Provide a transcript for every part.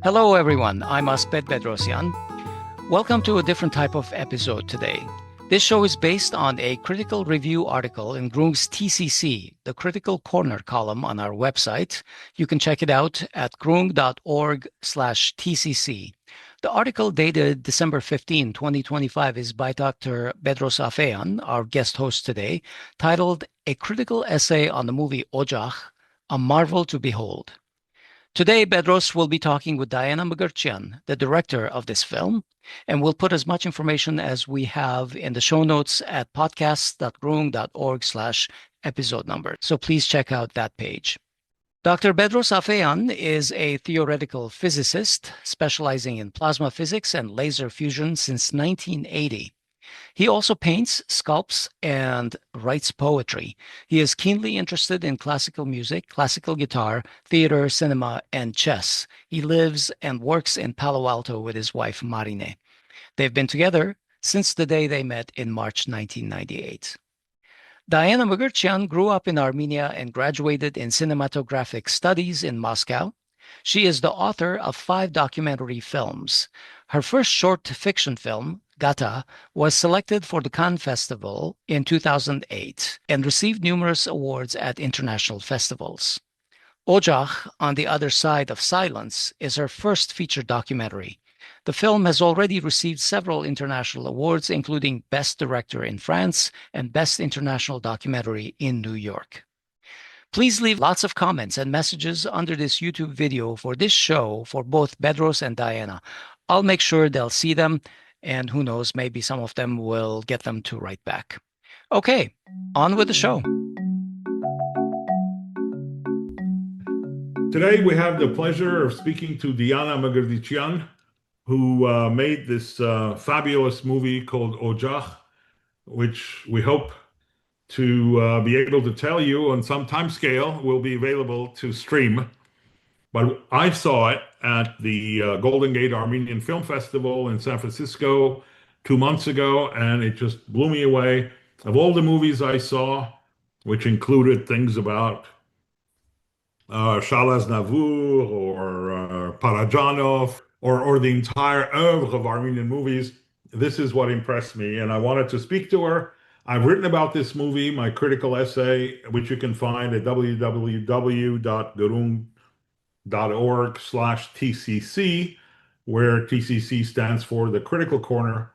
Hello everyone, I'm Bedros Afeyan. Welcome to a different type of episode today. This show is based on a critical review article in Groong's TCC, the Critical Corner column on our website. You can check it out at groong.org/TCC. The article dated December 15, 2025 is by Dr. Bedros Afeyan, our guest host today, titled A Critical Essay on the Movie Ojakh, A Marvel to Behold. Today, Bedros will be talking with Diana Mkrtchyan, the director of this film, and we'll put as much information as we have in the show notes at podcast.groong.org/episode number. So please check out that page. Dr. Bedros Afeyan is a theoretical physicist specializing in plasma physics and laser fusion since 1980. He also paints, sculpts, and writes poetry. He is keenly interested in classical music, classical guitar, theater, cinema, and chess. He lives and works in Palo Alto with his wife, Marine. They've been together since the day they met in March 1998. Diana Mkrtchyan grew up in Armenia and graduated in cinematographic studies in Moscow. She is the author of 5 documentary films. Her first short fiction film, Gata, was selected for the Cannes Festival in 2008 and received numerous awards at international festivals. Ojakh, On the Other Side of Silence, is her first feature documentary. The film has already received several international awards, including Best Director in France and Best International Documentary in New York. Please leave lots of comments and messages under this YouTube video for this show for both Bedros and Diana. I'll make sure they'll see them, and who knows, maybe some of them will get them to write back. Okay, on with the show. Today we have the pleasure of speaking to Diana Mkrtchyan, who made this fabulous movie called Ojakh, which we hope to be able to tell you on some time scale will be available to stream. But I saw it at the Golden Gate Armenian Film Festival in San Francisco 2 months ago, and it just blew me away. Of all the movies I saw, which included things about Charles Aznavour or Parajanov, or the entire oeuvre of Armenian movies, this is what impressed me, and I wanted to speak to her. I've written about this movie, my critical essay, which you can find at www.groong.org/TCC, where TCC stands for the Critical Corner.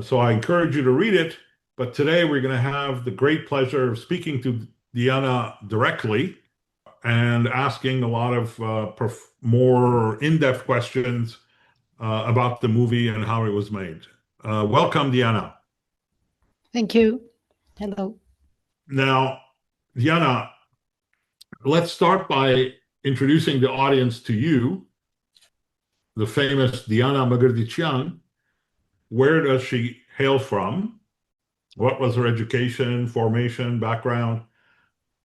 So I encourage you to read it. But today we're going to have the great pleasure of speaking to Diana directly and asking a lot of more in-depth questions about the movie and how it was made. Welcome, Diana. Thank you. Hello. Now, Diana, let's start by introducing the audience to you, the famous Diana Mkrtchyan. Where does she hail from? What was her education, formation, background?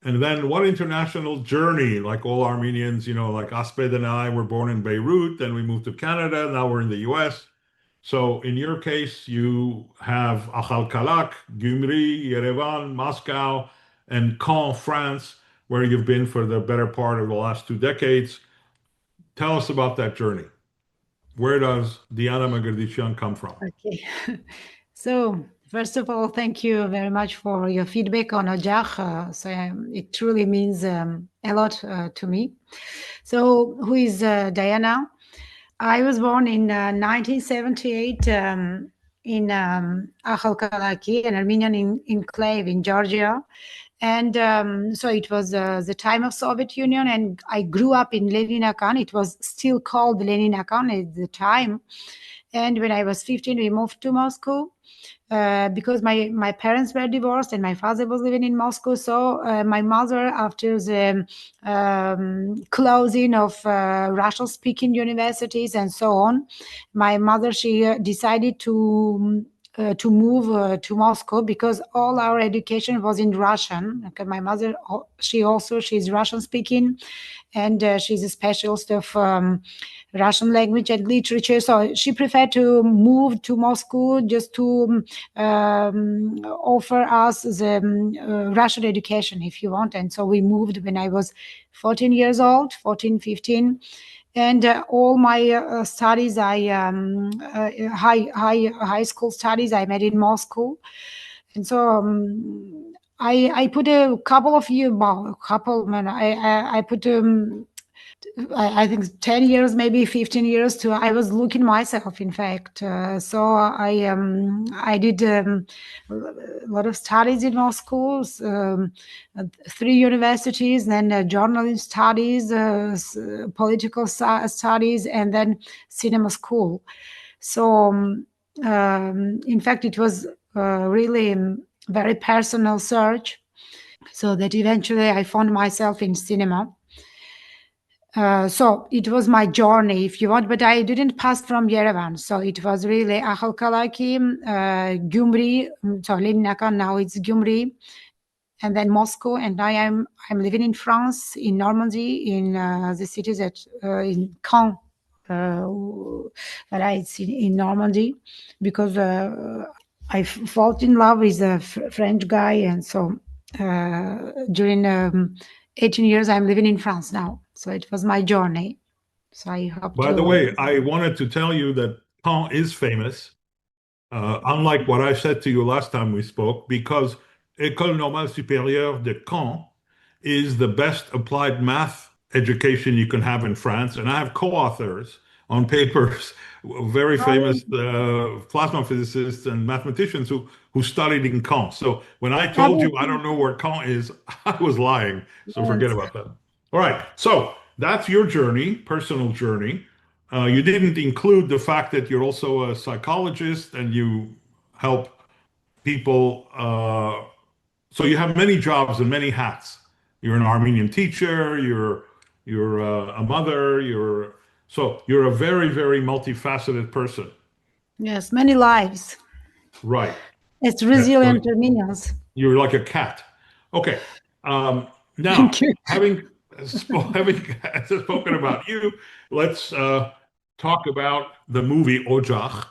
And then what international journey, like all Armenians, like Asped and I were born in Beirut, then we moved to Canada, now we're in the US. So in your case, you have Akhalkalak, Gyumri, Yerevan, Moscow, and Caen, France, where you've been for the better part of the last 2 decades. Tell us about that journey. Where does Diana Mkrtchyan come from? Okay. So first of all, thank you very much for your feedback on Ojakh. It truly means a lot to me. So who is Diana? I was born in 1978 in Akhalkalaki, an Armenian enclave in Georgia. And so it was the time of Soviet Union, and I grew up in Leninakan. It was still called Leninakan at the time. And when I was 15, we moved to Moscow because my parents were divorced and my father was living in Moscow. So my mother, after the closing of Russian-speaking universities and so on, my mother, she decided to move to Moscow because all our education was in Russian. Okay, my mother, she's Russian speaking, and she's a specialist of Russian language and literature. So she preferred to move to Moscow just to offer us the Russian education, if you want. And so we moved when I was 14 years old, 14, 15. And all my studies, high school studies, I made in Moscow. And so I put a couple of years, I put I think 10 years, maybe 15 years to, I was looking myself, in fact. So I did a lot of studies in Moscow, 3 universities, then journalism studies, political studies, and then cinema school. So in fact, it was really very personal search, so that eventually I found myself in cinema. So it was my journey, if you want, but I didn't pass from Yerevan. So it was really Akhalkalaki, Gyumri, so Limnaka, now it's Gyumri, and then Moscow. And now I'm living in France, in Normandy, in the cities in Caen, but it's in Normandy, because I fell in love with a French guy, and so during 18 years I'm living in France now. So it was my journey. So I hope. By the way, I wanted to tell you that Caen is famous, unlike what I said to you last time we spoke, because École Normale Supérieure de Caen is the best applied math education you can have in France. And I have co-authors on papers, very famous plasma physicists and mathematicians who studied in Caen. So when I told you I don't know where Caen is, I was lying. So forget about that. All right. So that's your journey, personal journey. You didn't include the fact that you're also a psychologist and you help people. So you have many jobs and many hats. You're an Armenian teacher. You're a mother. You're a very, very multifaceted person. Yes, many lives. Right. It's resilient Armenians. You're like a cat. Okay. Now, having spoken about you, let's talk about the movie Ojakh.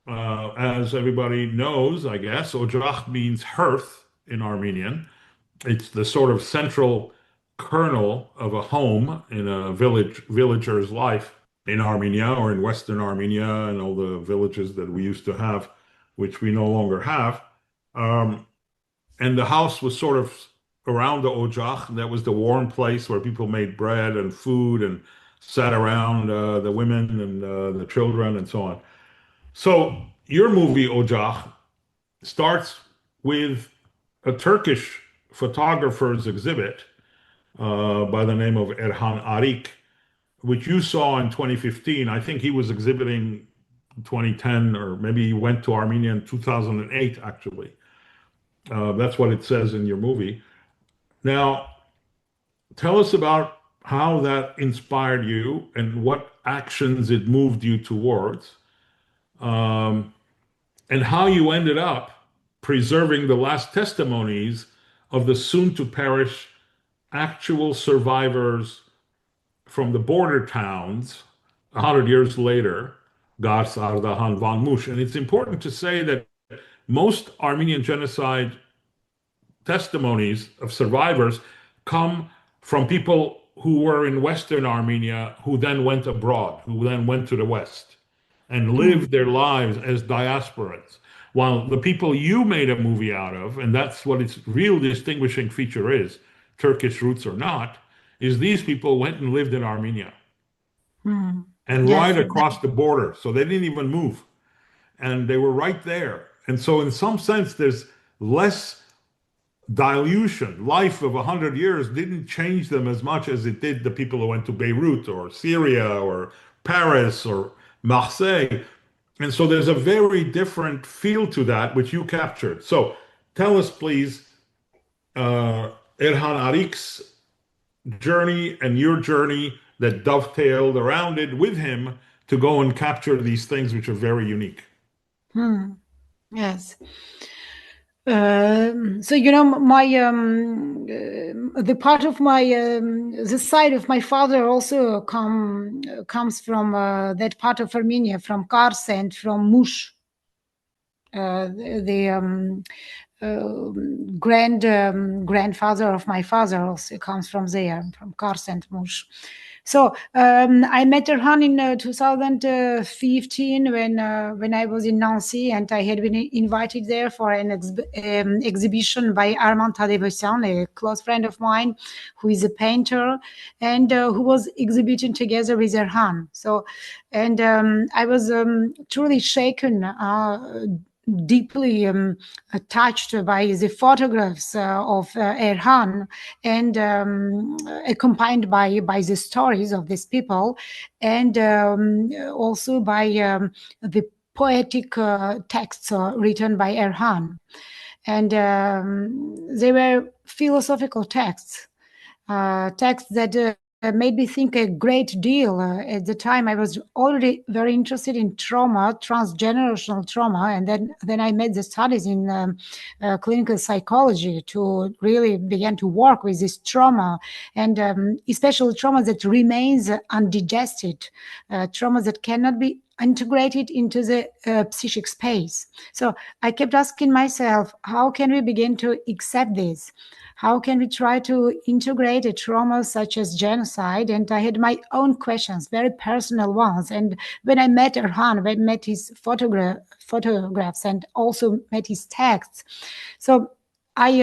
As everybody knows, I guess, Ojakh means hearth in Armenian. It's the sort of central kernel of a home in a villager's life in Armenia or in Western Armenia and all the villages that we used to have, which we no longer have. And the house was sort of around the Ojakh. That was the warm place where people made bread and food and sat around, the women and the children and so on. So your movie, Ojakh, starts with a Turkish photographer's exhibit by the name of Erhan Arik, which you saw in 2015. I think he was exhibiting 2010, or maybe he went to Armenia in 2008, actually. That's what it says in your movie. Now, tell us about how that inspired you and what actions it moved you towards, and how you ended up preserving the last testimonies of the soon-to-perish actual survivors from the border towns 100 years later, Gars, Ardahan, Van Mush. And it's important to say that most Armenian genocide testimonies of survivors come from people who were in Western Armenia, who then went abroad, who then went to the West and lived their lives as diasporans. While the people you made a movie out of, and that's what its real distinguishing feature is, Turkish roots or not, is these people went and lived in Armenia and right across the border. So they didn't even move. And they were right there. And so in some sense, there's less dilution. Life of 100 years didn't change them as much as it did the people who went to Beirut or Syria or Paris or Marseille. And so there's a very different feel to that, which you captured. So tell us, please, Erhan Arik's journey and your journey that dovetailed around it with him to go and capture these things which are very unique. Yes. So my the part of my the side of my father also comes from that part of Armenia, from Kars and from Mush. grandfather of my father also comes from there, from Kars and Mush. So I met Erhan in 2015 when I was in Nancy, and I had been invited there for an exhibition by Armand Tadevosyan, a close friend of mine, who is a painter, and who was exhibiting together with Erhan. So, and I was truly shaken, deeply touched by the photographs of Erhan, and accompanied by the stories of these people, and also by the poetic texts written by Erhan. And they were philosophical texts, texts that made me think a great deal. At the time, I was already very interested in trauma, transgenerational trauma, and then I made the studies in clinical psychology to really begin to work with this trauma, and especially trauma that remains undigested, trauma that cannot be integrated into the psychic space. So I kept asking myself, how can we begin to accept this? How can we try to integrate a trauma such as genocide? And I had my own questions, very personal ones. And when I met Erhan, when I met his photographs and also met his texts, so I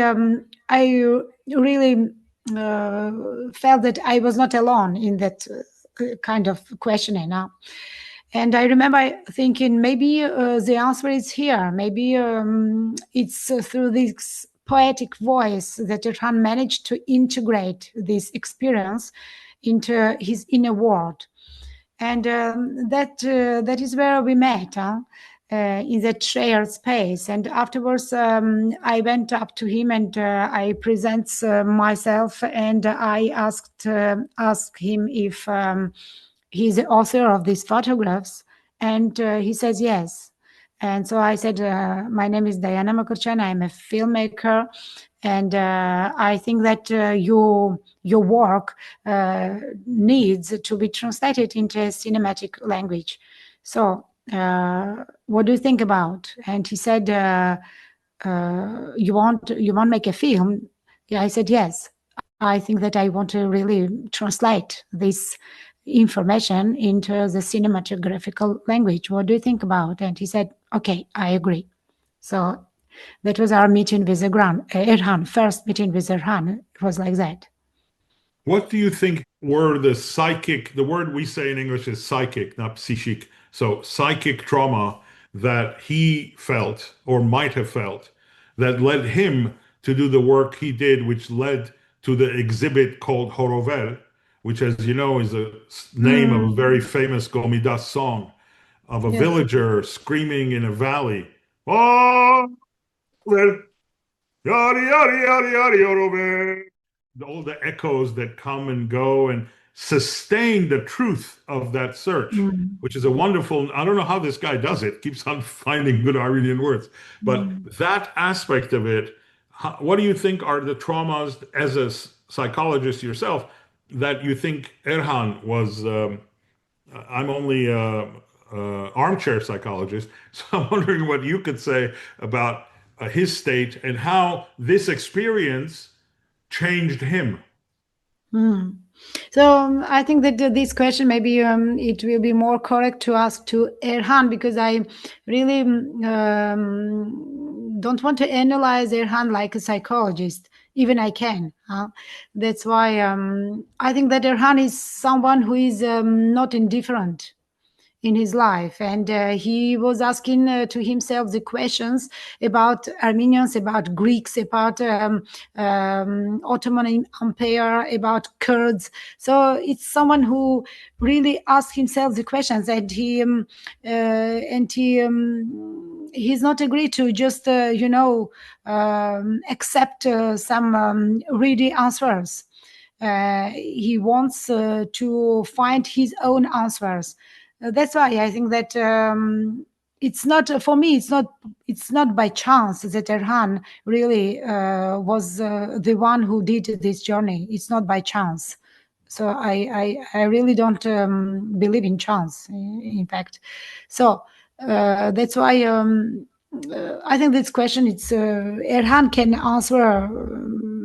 really felt that I was not alone in that kind of questioning. And I remember thinking, maybe the answer is here. Maybe it's through this poetic voice that Erhan managed to integrate this experience into his inner world. And that is where we met, in that shared space. And afterwards, I went up to him and I present myself, and I asked him if he's the author of these photographs, and he says yes. And so I said, my name is Diana Mkrtchyan, I'm a filmmaker, and I think that your work needs to be translated into a cinematic language. So what do you think about? And he said, you want make a film? Yeah, I said, yes. I think that I want to really translate this information into the cinematographical language. What do you think about? And he said, okay, I agree. So that was our meeting with Erhan, first meeting with Erhan. It was like that. What do you think were the word we say in English is psychic, not psychic. So psychic trauma that he felt or might have felt that led him to do the work he did, which led to the exhibit called Horovel, which, as you know, is a name of a very famous Gomidas song of a villager screaming in a valley. Oh, well, yari, yari, yari, yari, Horovel. All the echoes that come and go and sustain the truth of that search, which is a wonderful, I don't know how this guy does it, keeps on finding good Armenian words, but that aspect of it, what do you think are the traumas as a psychologist yourself that you think Erhan was, I'm only armchair psychologist, so I'm wondering what you could say about his state and how this experience changed him. So I think that this question, maybe it will be more correct to ask to Erhan, because I really don't want to analyze Erhan like a psychologist. Even I can. That's why I think that Erhan is someone who is not indifferent in his life, and he was asking to himself the questions about Armenians, about Greeks, about Ottoman Empire, about Kurds. So it's someone who really asked himself the questions, and he's not agreed to just accept some ready answers. He wants to find his own answers. That's why I think that it's not, for me, it's not by chance that Erhan really was the one who did this journey. It's not by chance. So I really don't believe in chance, in fact. So that's why I think this question, it's Erhan can answer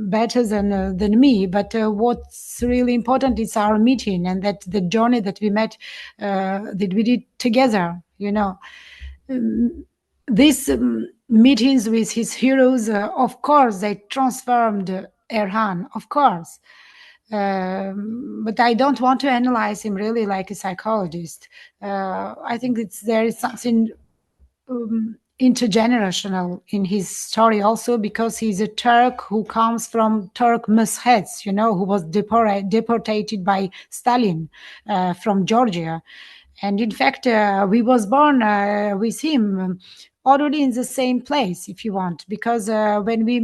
better than me. But what's really important is our meeting, and that the journey that we met, that we did together. These meetings with his heroes, of course, they transformed Erhan, of course. But I don't want to analyze him really like a psychologist. I think there is something intergenerational in his story also, because he's a Turk who comes from Turk Meshets, who was deported by Stalin from Georgia. And in fact, we was born with him already in the same place, if you want, because when we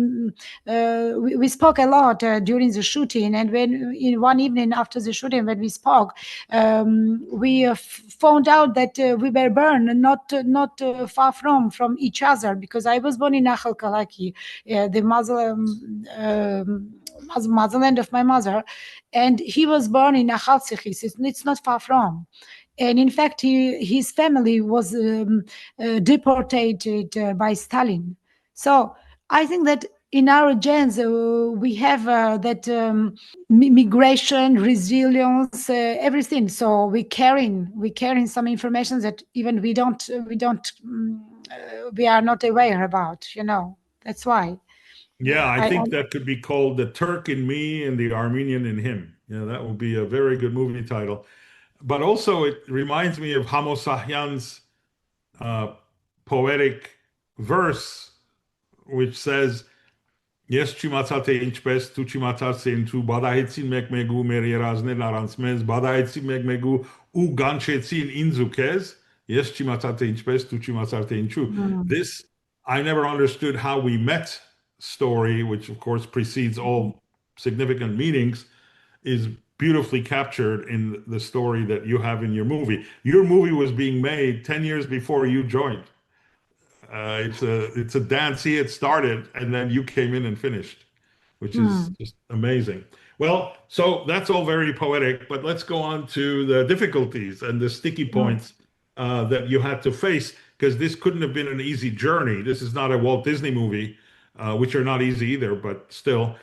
spoke a lot during the shooting, and when in one evening after the shooting, when we spoke, we found out that we were born not far from each other, because I was born in Nahal Kalaki, the motherland of my mother, and he was born in Nahal Sikhis. It's not far from. And in fact, his family was deported by Stalin. So I think that in our genes, we have that migration, resilience, everything. So we carrying some information that even we are not aware about. That's why. Yeah, I think that could be called The Turk in Me and the Armenian in Him. That would be a very good movie title. But also, it reminds me of Hamosahyan's poetic verse, which says, Ես չիմացա թե ինչպես դու չիմացար թե ինչու բադահեցին մեկ-մեկու մեր երազներն առանց մեզ բադահեցին մեկ-մեկու ու գանչեցին ինձ ու քեզ ես չիմացա թե ինչպես դու չիմացար թե ինչու. This I never understood how we met story, which of course precedes all significant meetings, is beautifully captured in the story that you have in your movie. Your movie was being made 10 years before you joined. It's a dance he had started, and then you came in and finished, which is just amazing. Well, so that's all very poetic, but let's go on to the difficulties and the sticky points that you had to face, because this couldn't have been an easy journey. This is not a Walt Disney movie, which are not easy either, but still,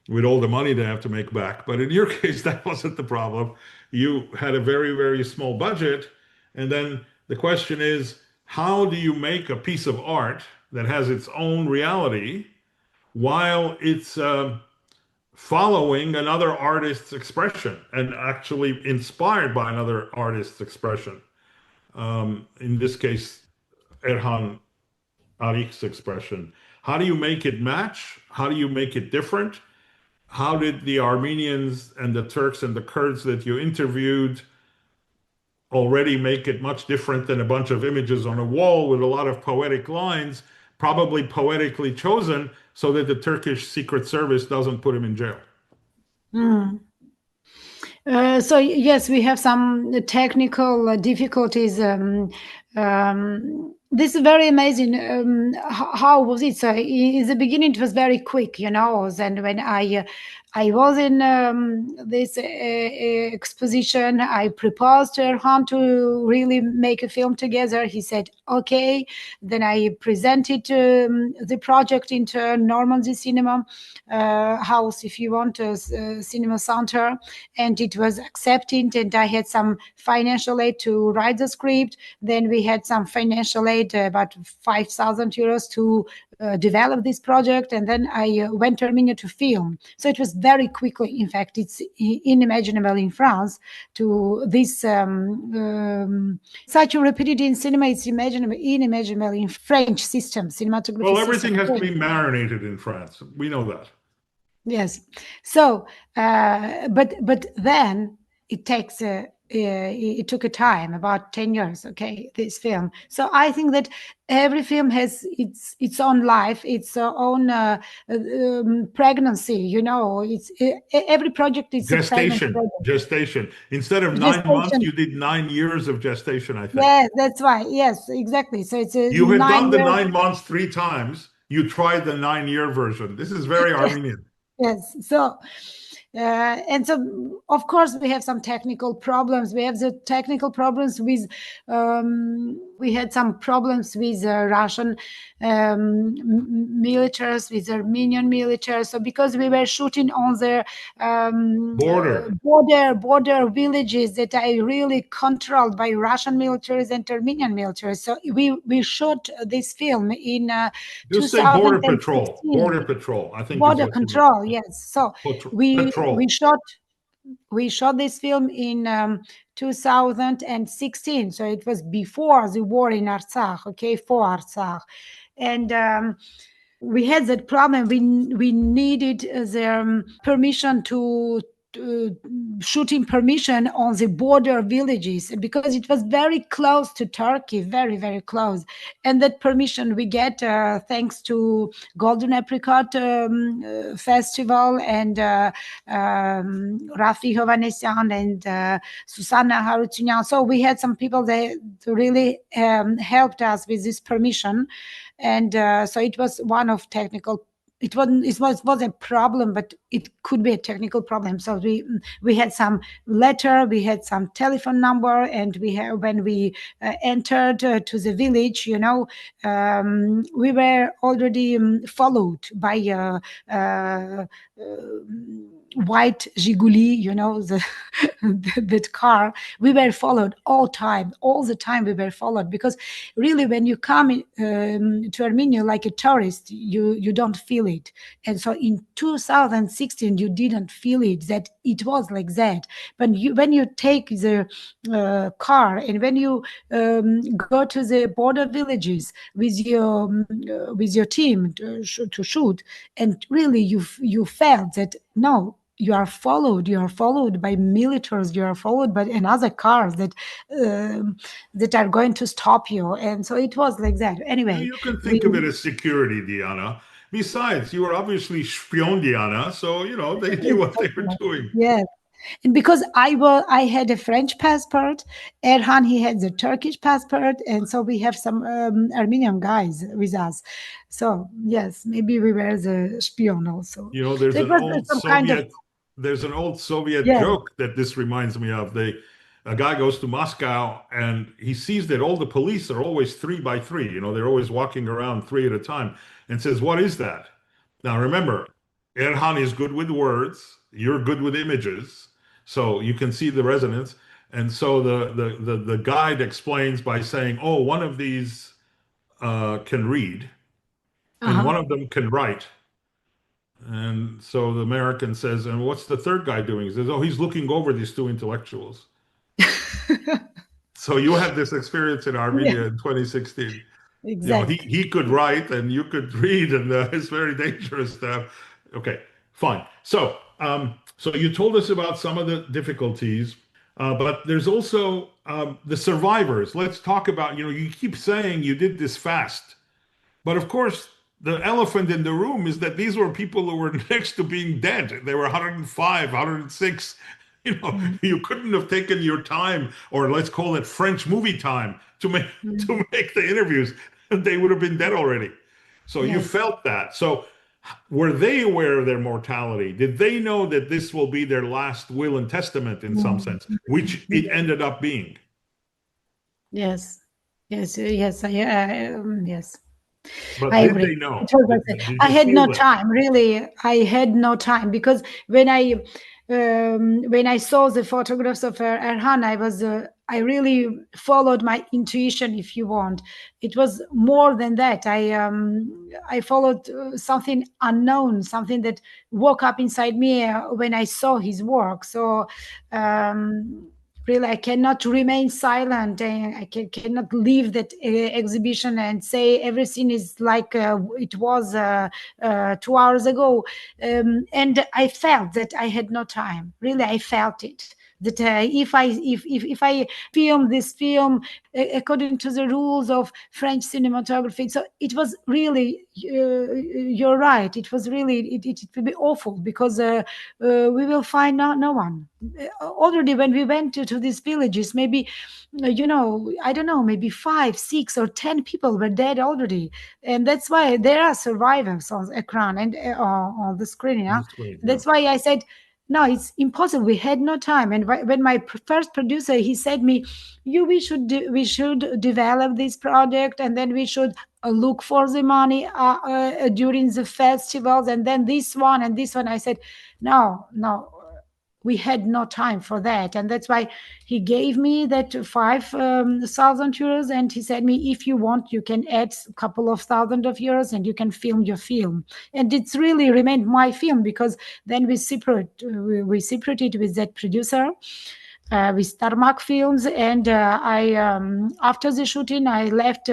with all the money they have to make back. But in your case, that wasn't the problem. You had a very, very small budget. And then the question is, how do you make a piece of art that has its own reality while it's following another artist's expression and actually inspired by another artist's expression? In this case, Erhan Arik's expression. How do you make it match? How do you make it different? How did the Armenians and the Turks and the Kurds that you interviewed already make it much different than a bunch of images on a wall with a lot of poetic lines, probably poetically chosen so that the Turkish Secret Service doesn't put him in jail? So yes, we have some technical difficulties. This is very amazing. How was it? So in the beginning, it was very quick, And when I was in this exposition, I proposed to Erhan to really make a film together. He said, okay. Then I presented the project into Normandy Cinema House, if you want, a cinema center, and it was accepted. And I had some financial aid to write the script. Then we had some financial aid, about 5,000 euros to develop this project. And then I went to Armenia to film. So it was very quickly. In fact, it's unimaginable in France to this such a rapidity in cinema. It's unimaginable in French system, cinematography. Well, everything has to be marinated in France. We know that. Yes. So, but then it takes it took a time, about 10 years, okay, this film. So I think that every film has its own life, its own pregnancy, it's every project is gestation. Instead of 9 months, you did 9 years of gestation, I think. Yeah, that's right. Yes, exactly. So it's you had done the 9 months 3 times. You tried the 9-year version. This is very Armenian. Yes. So, and so, of course, we have some technical problems. We have the technical problems with, we had some problems with Russian militaries, with Armenian militaries. So, because we were shooting on the border villages that are really controlled by Russian militaries and Armenian militaries. So, we shot this film in Just say border 2016. patrol. Border patrol, I think. Border control, yes. So we patrol. shot this film in 2016. So it was before the war in Artsakh, okay, for Artsakh. And we had that problem. We needed their permission to shooting permission on the border villages because it was very close to Turkey, very, very close. And that permission we get thanks to Golden Apricot Festival and Rafi Hovanesyan and Susanna Harutyunyan. So we had some people that really helped us with this permission. And so it was one of technical. It was a problem, but it could be a technical problem. So we had some letter, we had some telephone number, and when we entered to the village, we were already followed by white Zhiguli, that car. We were followed all the time. We were followed because really, when you come to Armenia like a tourist, you don't feel it. And so in 2016, you didn't feel it, that it was like that. But when you take the car and when you go to the border villages with your team to shoot, and really you felt that no, you are followed by militaries, you are followed by another cars that are going to stop you. And so it was like that. Anyway, you can think of it as security, Diana. Besides, you were obviously spion, Diana, so they knew what they were doing. Yes. And because I had a French passport, Erhan, he had the Turkish passport, and so we have some Armenian guys with us. So yes, maybe we were the spion also. There's an old Soviet joke that this reminds me of. A guy goes to Moscow and he sees that all the police are always 3 by 3. They're always walking around 3 at a time, and says, "What is that?" Now remember, Erhan is good with words. You're good with images. So you can see the resonance. And so the guide explains by saying, "Oh, one of these can read, and one of them can write." And so the American says, "And what's the third guy doing?" He says, "Oh, he's looking over these 2 intellectuals." So you had this experience in Armenia in 2016. Exactly. He could write and you could read, and it's very dangerous stuff. Okay, fine. So you told us about some of the difficulties, but there's also the survivors. Let's talk about, you keep saying you did this fast, but of course, the elephant in the room is that these were people who were next to being dead. They were 105, 106. You couldn't have taken your time, or let's call it French movie time, to make the interviews. They would have been dead already. So you felt that. So were they aware of their mortality? Did they know that this will be their last will and testament in some sense, which it ended up being? Yes. Yes. But I did agree. they know? I had no time, really. I had no time because when I saw the photographs of Erhan, I really followed my intuition, if you want. It was more than that. I followed something unknown, something that woke up inside me when I saw his work. So really, I cannot remain silent. I cannot leave that exhibition and say everything is like it was 2 hours ago. And I felt that I had no time. Really, I felt it. that if I film this film according to the rules of French cinematography, so it was really, you're right, it was really, it will be awful, because we will find no one. Already when we went to these villages, maybe, I don't know, maybe 5, 6, or 10 people were dead already. And that's why there are survivors on the ekran and on the screen. Yeah? That's great, yeah. That's why I said, no, it's impossible. We had no time. And when my first producer, he said me, we should develop this project, and then we should look for the money during the festivals, and then this one and this one. I said, no, we had no time for that. And that's why he gave me that 5,000 euros, and he said me, if you want, you can add a couple of thousand of euros and you can film your film. And it's really remained my film, because then we separated with that producer, with Tarmac Films. And I after the shooting, I left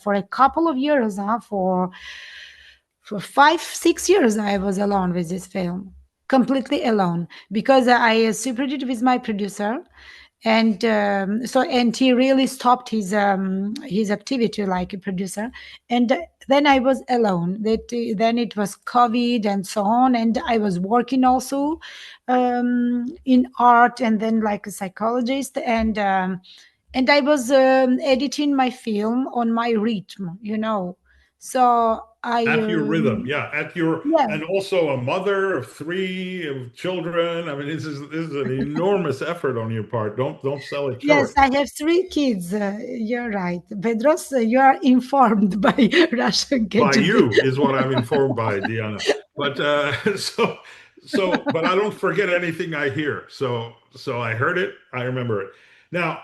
for a couple of years. For 5, 6 years I was alone with this film, completely alone, because I separated with my producer. And and he really stopped his activity like a producer. And then I was alone. Then it was COVID and so on, and I was working also in art, and then like a psychologist. And I was editing my film on my rhythm, so At your rhythm, yeah. yeah. And also a mother of 3 children. I mean, this is an enormous effort on your part. Don't sell it Yes, short. I have 3 kids. You're right, Bedros. You are informed by Russian By KGB. you is what I'm informed by, Diana. But but I don't forget anything I hear. So I heard it, I remember it. Now,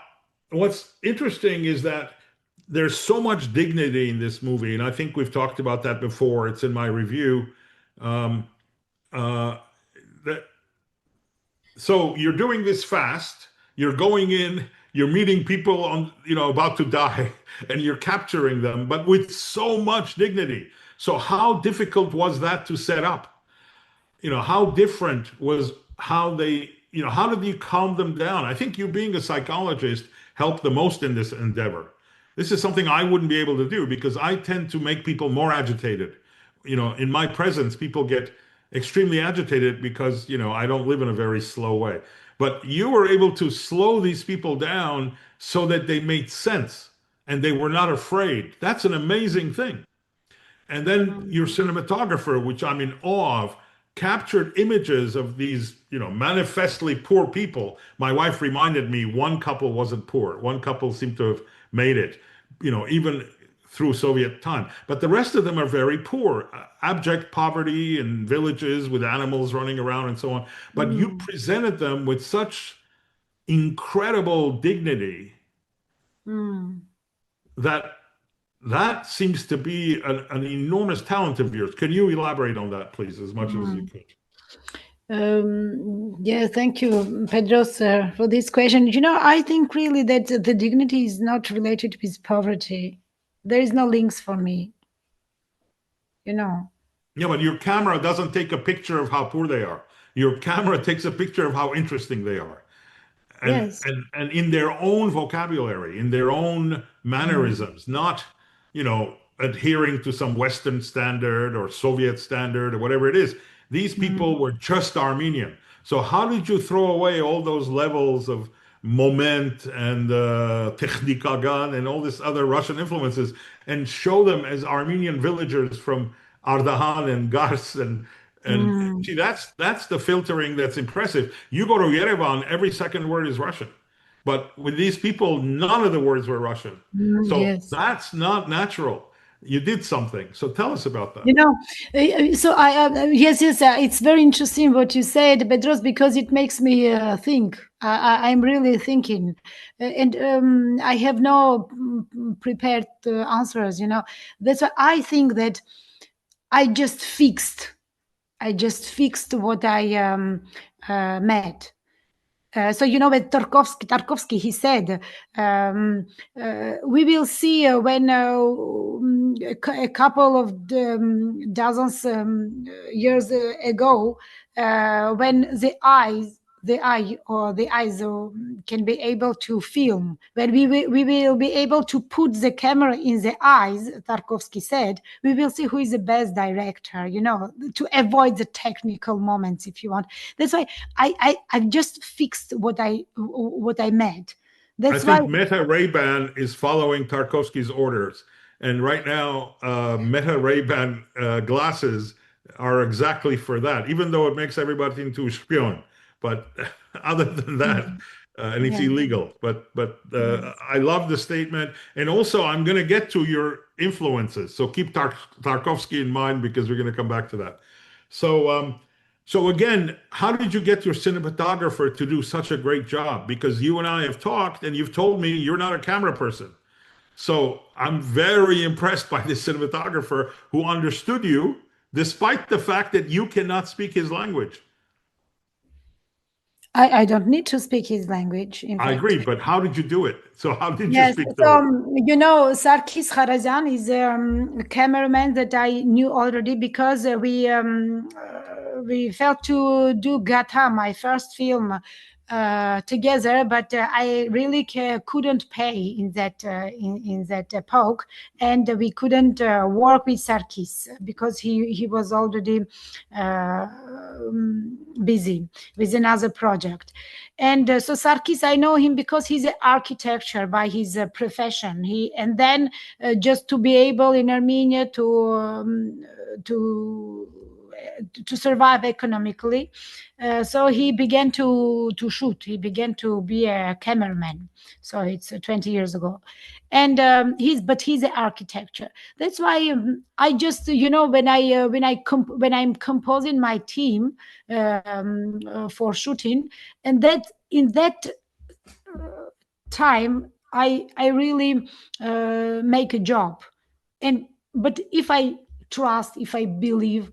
what's interesting is that there's so much dignity in this movie, and I think we've talked about that before. It's in my review. Um, that So you're doing this fast. You're going in. You're meeting people about to die, and you're capturing them, but with so much dignity. So how difficult was that to set up? How different was how they, how did you calm them down? I think you being a psychologist helped the most in this endeavor. This is something I wouldn't be able to do, because I tend to make people more agitated. In my presence, people get extremely agitated because, I don't live in a very slow way. But you were able to slow these people down so that they made sense and they were not afraid. That's an amazing thing. And then your cinematographer, which I'm in awe of, captured images of these, manifestly poor people. My wife reminded me one couple wasn't poor. One couple seemed to have made it, even through Soviet time. But the rest of them are very poor, abject poverty in villages with animals running around and so on. But you presented them with such incredible dignity that seems to be an enormous talent of yours. Can you elaborate on that, please, as much as you could? Yeah, thank you, Bedros, for this question. I think really that the dignity is not related with poverty. There is no links for me. Yeah, but your camera doesn't take a picture of how poor they are. Your camera takes a picture of how interesting they are. And, yes. and in their own vocabulary, in their own mannerisms, not, adhering to some Western standard or Soviet standard or whatever it is. These people were just Armenian. So how did you throw away all those levels of moment and Technikagan and all this other Russian influences and show them as Armenian villagers from Ardahan and Gars and see, that's the filtering that's impressive. You go to Yerevan, every second word is Russian. But with these people, none of the words were Russian. So yes. That's not natural. You did something. So tell us about that. So yes, it's very interesting what you said, Bedros, because it makes me think. I'm really thinking, and I have no prepared answers. That's why I think that I just fixed what I met. So with Tarkovsky, he said, we will see when a couple of dozens years ago, when the eyes the eye or the eyes can be able to film. When we will be able to put the camera in the eyes, Tarkovsky said, we will see who is the best director, you know, to avoid the technical moments, if you want. That's why I've just fixed what I meant. That's I think why Meta Ray-Ban is following Tarkovsky's orders. And right now, Meta Ray-Ban glasses are exactly for that, even though it makes everybody into a spion. But other than that, and it's Yeah. illegal. But I love the statement. And also, I'm going to get to your influences. So keep Tarkovsky in mind, because we're going to come back to that. So again, how did you get your cinematographer to do such a great job? Because you and I have talked, and you've told me you're not a camera person. So I'm very impressed by this cinematographer who understood you, despite the fact that you cannot speak his language. I don't need to speak his language, in I fact. agree, but how did you do it? So how did you Yes, speak so, to you know, Sarkis Kharazyan is a cameraman that I knew already, because we felt to do Gata, my first film, together, but I really couldn't pay in that epoch, and we couldn't work with Sarkis because he was already busy with another project. And so Sarkis, I know him because he's an architecture by his profession. And then just to be able in Armenia to survive economically, so he began to shoot. He began to be a cameraman. So it's 20 years ago, and he's an architecture. That's why I just, you know, when I'm composing my team for shooting, and that in that time I really make a job. But if I trust, if I believe,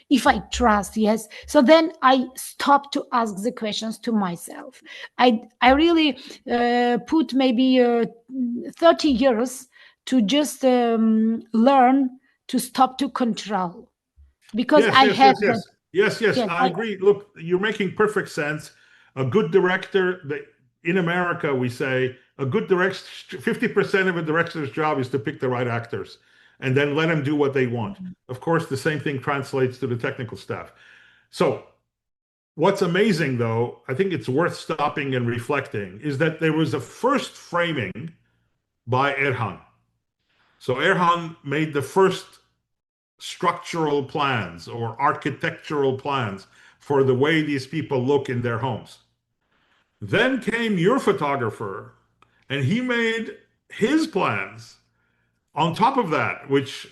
if I trust, yes, so then I stop to ask the questions to myself. I really put maybe 30 years to just learn to stop to control, because I have that. Yes, Yes, I agree. Look, you're making perfect sense. A good director, in America, we say a good director, 50% of a director's job is to pick the right actors and then let them do what they want. Of course, the same thing translates to the technical staff. So what's amazing, though, I think it's worth stopping and reflecting, is that there was a first framing by Erhan. So Erhan made the first structural plans or architectural plans for the way these people look in their homes. Then came your photographer, and he made his plans on top of that, which,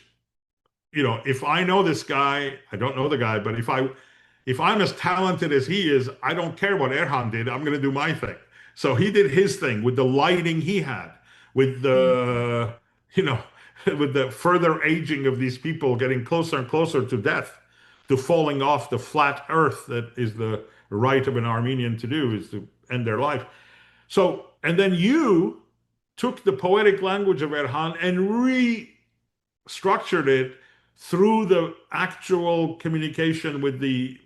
you know, if I know this guy, I don't know the guy, but if I'm as talented as he is, I don't care what Erhan did. I'm going to do my thing. So he did his thing with the lighting he had, with the, you know, with the further aging of these people getting closer and closer to death, to falling off the flat earth that is the right of an Armenian to do, is to end their life. So, and then you took the poetic language of Erhan and restructured it through the actual communication with the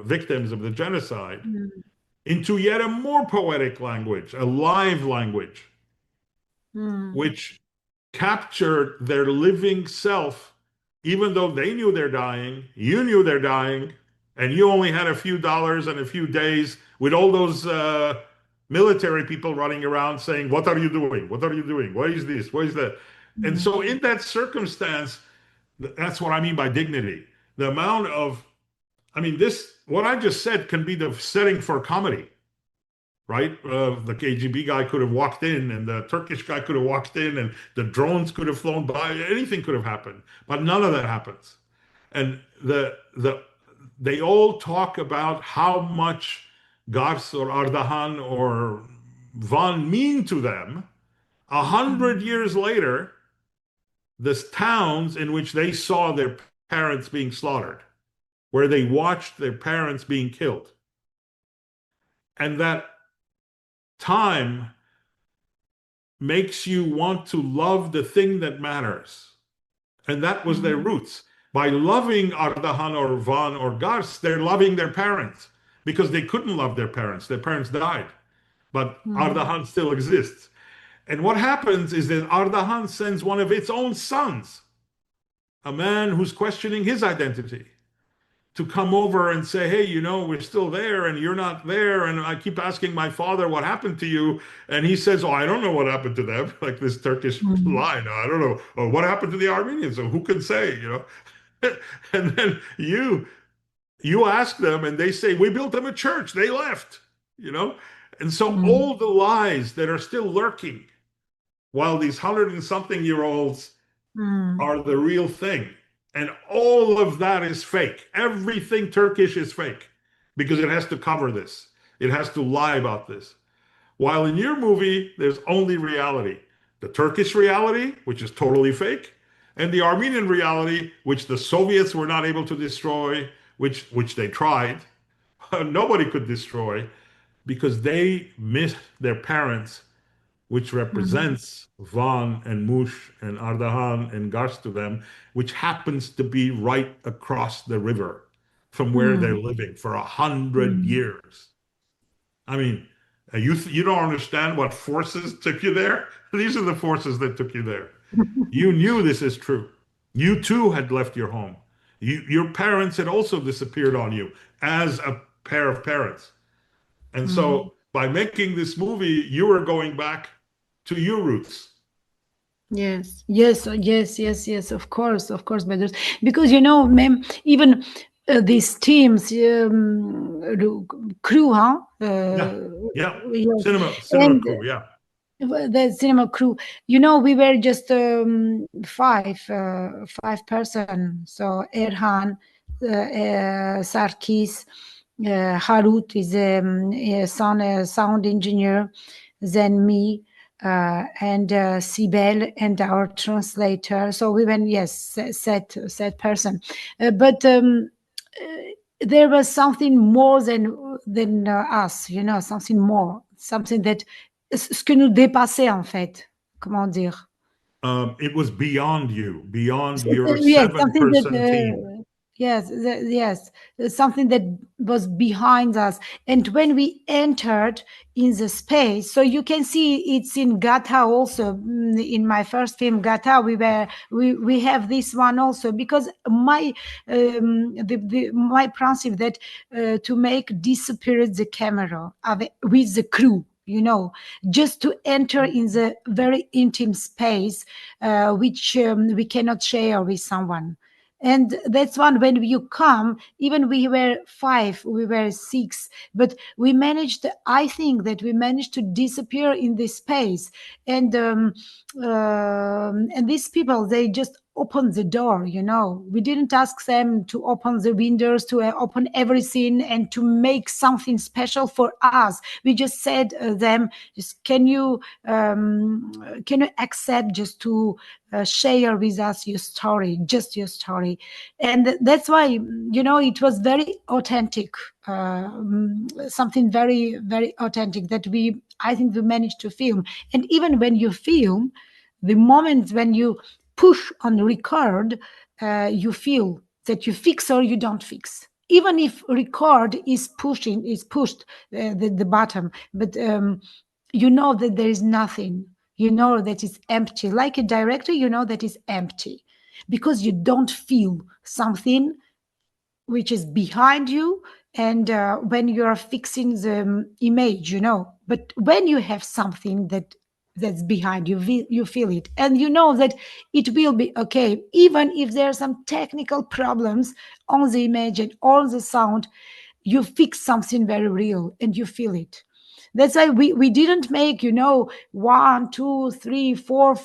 victims of the genocide into yet a more poetic language, a live language, which captured their living self, even though they knew they're dying, you knew they're dying, and you only had a few dollars and a few days with all those military people running around saying, what are you doing? What are you doing? What is this? What is that? And so in that circumstance, that's what I mean by dignity. The amount of, I mean, what I just said can be the setting for comedy, right? The KGB guy could have walked in, and the Turkish guy could have walked in, and the drones could have flown by. Anything could have happened, but none of that happens. And they all talk about how much Gars or Ardahan or Van mean to them. 100 years later, the towns in which they saw their parents being slaughtered, where they watched their parents being killed. And that time makes you want to love the thing that matters. And that was their roots. By loving Ardahan or Van or Gars, they're loving their parents. because they couldn't love their parents. Their parents died, but Mm. Ardahan still exists. And what happens is that Ardahan sends one of its own sons, a man who's questioning his identity, to come over and say, hey, you know, we're still there and you're not there. And I keep asking my father what happened to you. And he says, oh, I don't know what happened to them. Like this Turkish line. I don't know. Oh, what happened to the Armenians? So who can say, you know? And then you ask them and they say, we built them a church. They left, you know? And so all the lies that are still lurking while these 100-and-something-year-olds are the real thing. And all of that is fake. Everything Turkish is fake because it has to cover this. It has to lie about this. While in your movie, there's only reality. The Turkish reality, which is totally fake, and the Armenian reality, which the Soviets were not able to destroy, which they tried. Nobody could destroy because they missed their parents, which represents Van and Mush and Ardahan and Gars to them, which happens to be right across the river from where they're living for 100 years. I mean, you don't understand what forces took you there? These are the forces that took you there. You knew this is true. You too had left your home. Your parents had also disappeared on you as a pair of parents. And so by making this movie, you were going back to your roots. Yes, yes, of course, Bedros. Because, you know, ma'am, even these teams, crew, huh? Yeah. Yes. Cinema And crew, yeah. the cinema crew, you know, we were just five person. So Erhan, Sarkis, Harut is a sound engineer, then me, and Sibel and our translator. So we went, yes, set person. But there was something more than us, you know, something more, something that ce que nous dépassait en fait. Comment dire? It was beyond you, beyond your Yes, something seven-person team. that yes, something that was behind us. And when we entered in the space, so you can see it's in Gata also. In my first film, Gata, we have this one also, because my my principle that to make disappear the camera with the crew, you know, just to enter in the very intimate space, which we cannot share with someone. And that's one, when you come, even we were five, we were six, but we managed, I think that we managed to disappear in this space. And these people, they just opened the door, you know. We didn't ask them to open the windows, to open everything and to make something special for us. We just said them, just can you accept just to share with us your story, just your story. And that's why, you know, it was very authentic, something very, very authentic that I think we managed to film. And even when you film, the moment when you push on record, you feel that you fix or you don't fix. Even if record is pushed the bottom, but you know that there is nothing. You know that it's empty. Like a director, you know that is empty because you don't feel something which is behind you. And when you are fixing the image, you know, but when you have something that's behind you, you feel it, and you know that it will be okay, even if there are some technical problems on the image and all the sound. You fix something very real and you feel it. That's why we didn't make, you know, one, two, three, four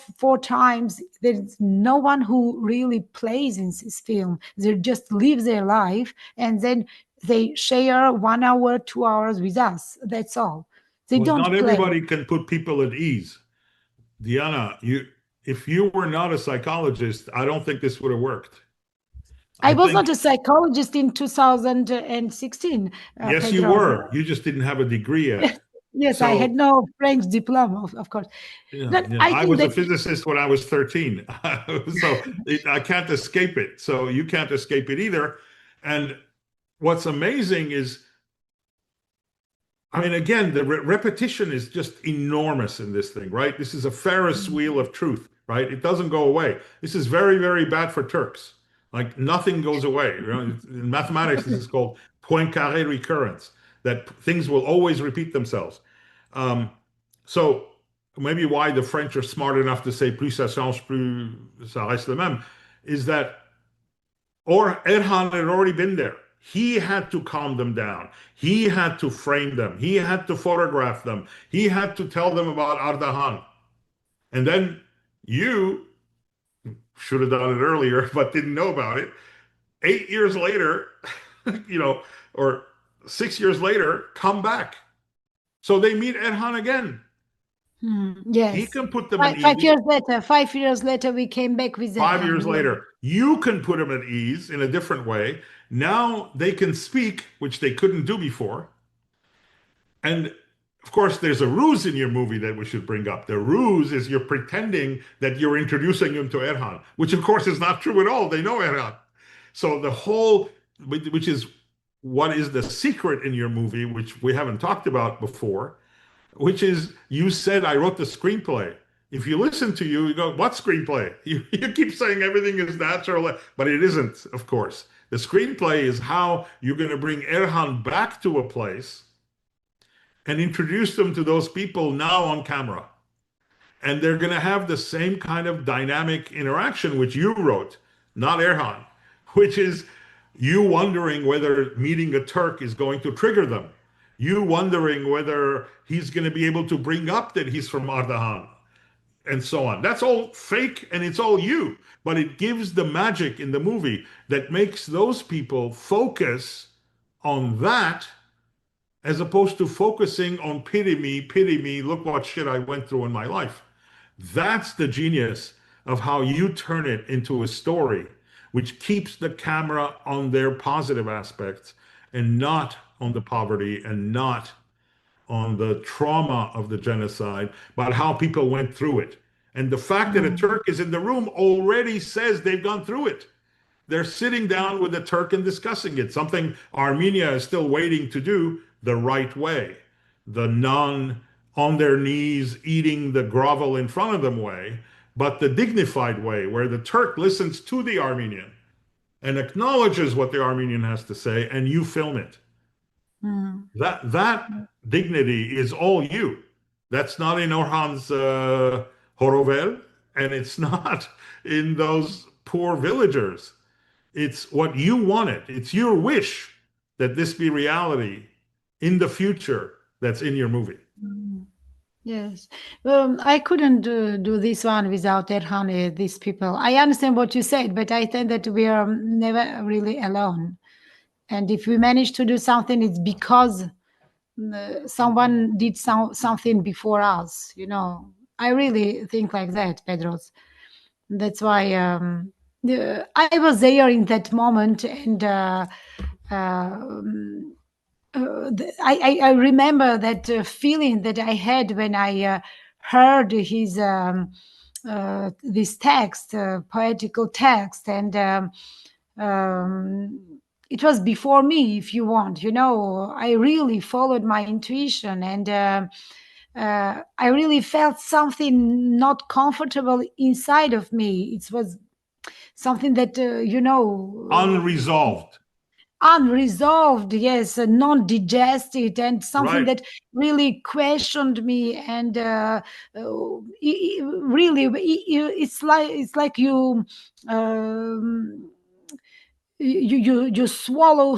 times. There's no one who really plays in this film. They just live their life and then they share 1 hour, 2 hours with us. That's all. They Well, don't not play. everybody can put people at ease. Diana, if you were not a psychologist, I don't think this would have worked. I was not a psychologist in 2016. Yes, Pedro. you were. You just didn't have a degree yet. Yes, I had no French diploma, of course. I was a physicist when I was 13. So I can't escape it. So you can't escape it either. And what's amazing is I mean, again, the repetition is just enormous in this thing, right? This is a Ferris wheel of truth, right? It doesn't go away. This is very, very bad for Turks. Like nothing goes away. You know, in mathematics, this is called Poincaré recurrence, that things will always repeat themselves. Um, so maybe why the French are smart enough to say plus ça change, plus ça reste le même, is that or Erhan had already been there. He had to calm them down. He had to frame them. He had to photograph them. He had to tell them about Ardahan. And then you should have done it earlier, but didn't know about it. 8 years later, you know, or 6 years later, come back. So they meet Erhan again. Yes. He can put them at ease. 5 years later, 5 years later, we came back with 5 years later, you can put them at ease in a different way. Now they can speak, which they couldn't do before. And of course, there's a ruse in your movie that we should bring up. The ruse is you're pretending that you're introducing him to Erhan, which of course is not true at all. They know Erhan. So the whole, which is what is the secret in your movie, which we haven't talked about before, which is you said I wrote the screenplay. If you listen to you, you go, what screenplay? You keep saying everything is natural, but it isn't, of course. The screenplay is how you're going to bring Erhan back to a place and introduce them to those people now on camera. And they're going to have the same kind of dynamic interaction which you wrote, not Erhan, which is you wondering whether meeting a Turk is going to trigger them. You wondering whether he's going to be able to bring up that he's from Ardahan and so on. That's all fake and it's all you. But it gives the magic in the movie that makes those people focus on that as opposed to focusing on pity me, look what shit I went through in my life. That's the genius of how you turn it into a story, which keeps the camera on their positive aspects and not on the poverty and not on the trauma of the genocide, but how people went through it. And the fact that a Turk is in the room already says they've gone through it. They're sitting down with a Turk and discussing it, something Armenia is still waiting to do the right way, the non on their knees eating the grovel in front of them way, but the dignified way where the Turk listens to the Armenian and acknowledges what the Armenian has to say and you film it. That dignity is all you. That's not in Orhan's Horovel, and it's not in those poor villagers. It's what you wanted. It's your wish that this be reality in the future that's in your movie. Yes. I couldn't do this one without Erhan, these people. I understand what you said, but I think that we are never really alone. And if we manage to do something, it's because someone did something before us, you know. I really think like that, Bedros. That's why I was there in that moment, and I remember that feeling that I had when I heard his this text, poetical text, and it was before me, if you want. You know, I really followed my intuition, and I really felt something not comfortable inside of me. It was something that you know, unresolved, yes, non-digested, and something that really questioned me. And really, it's like you you swallow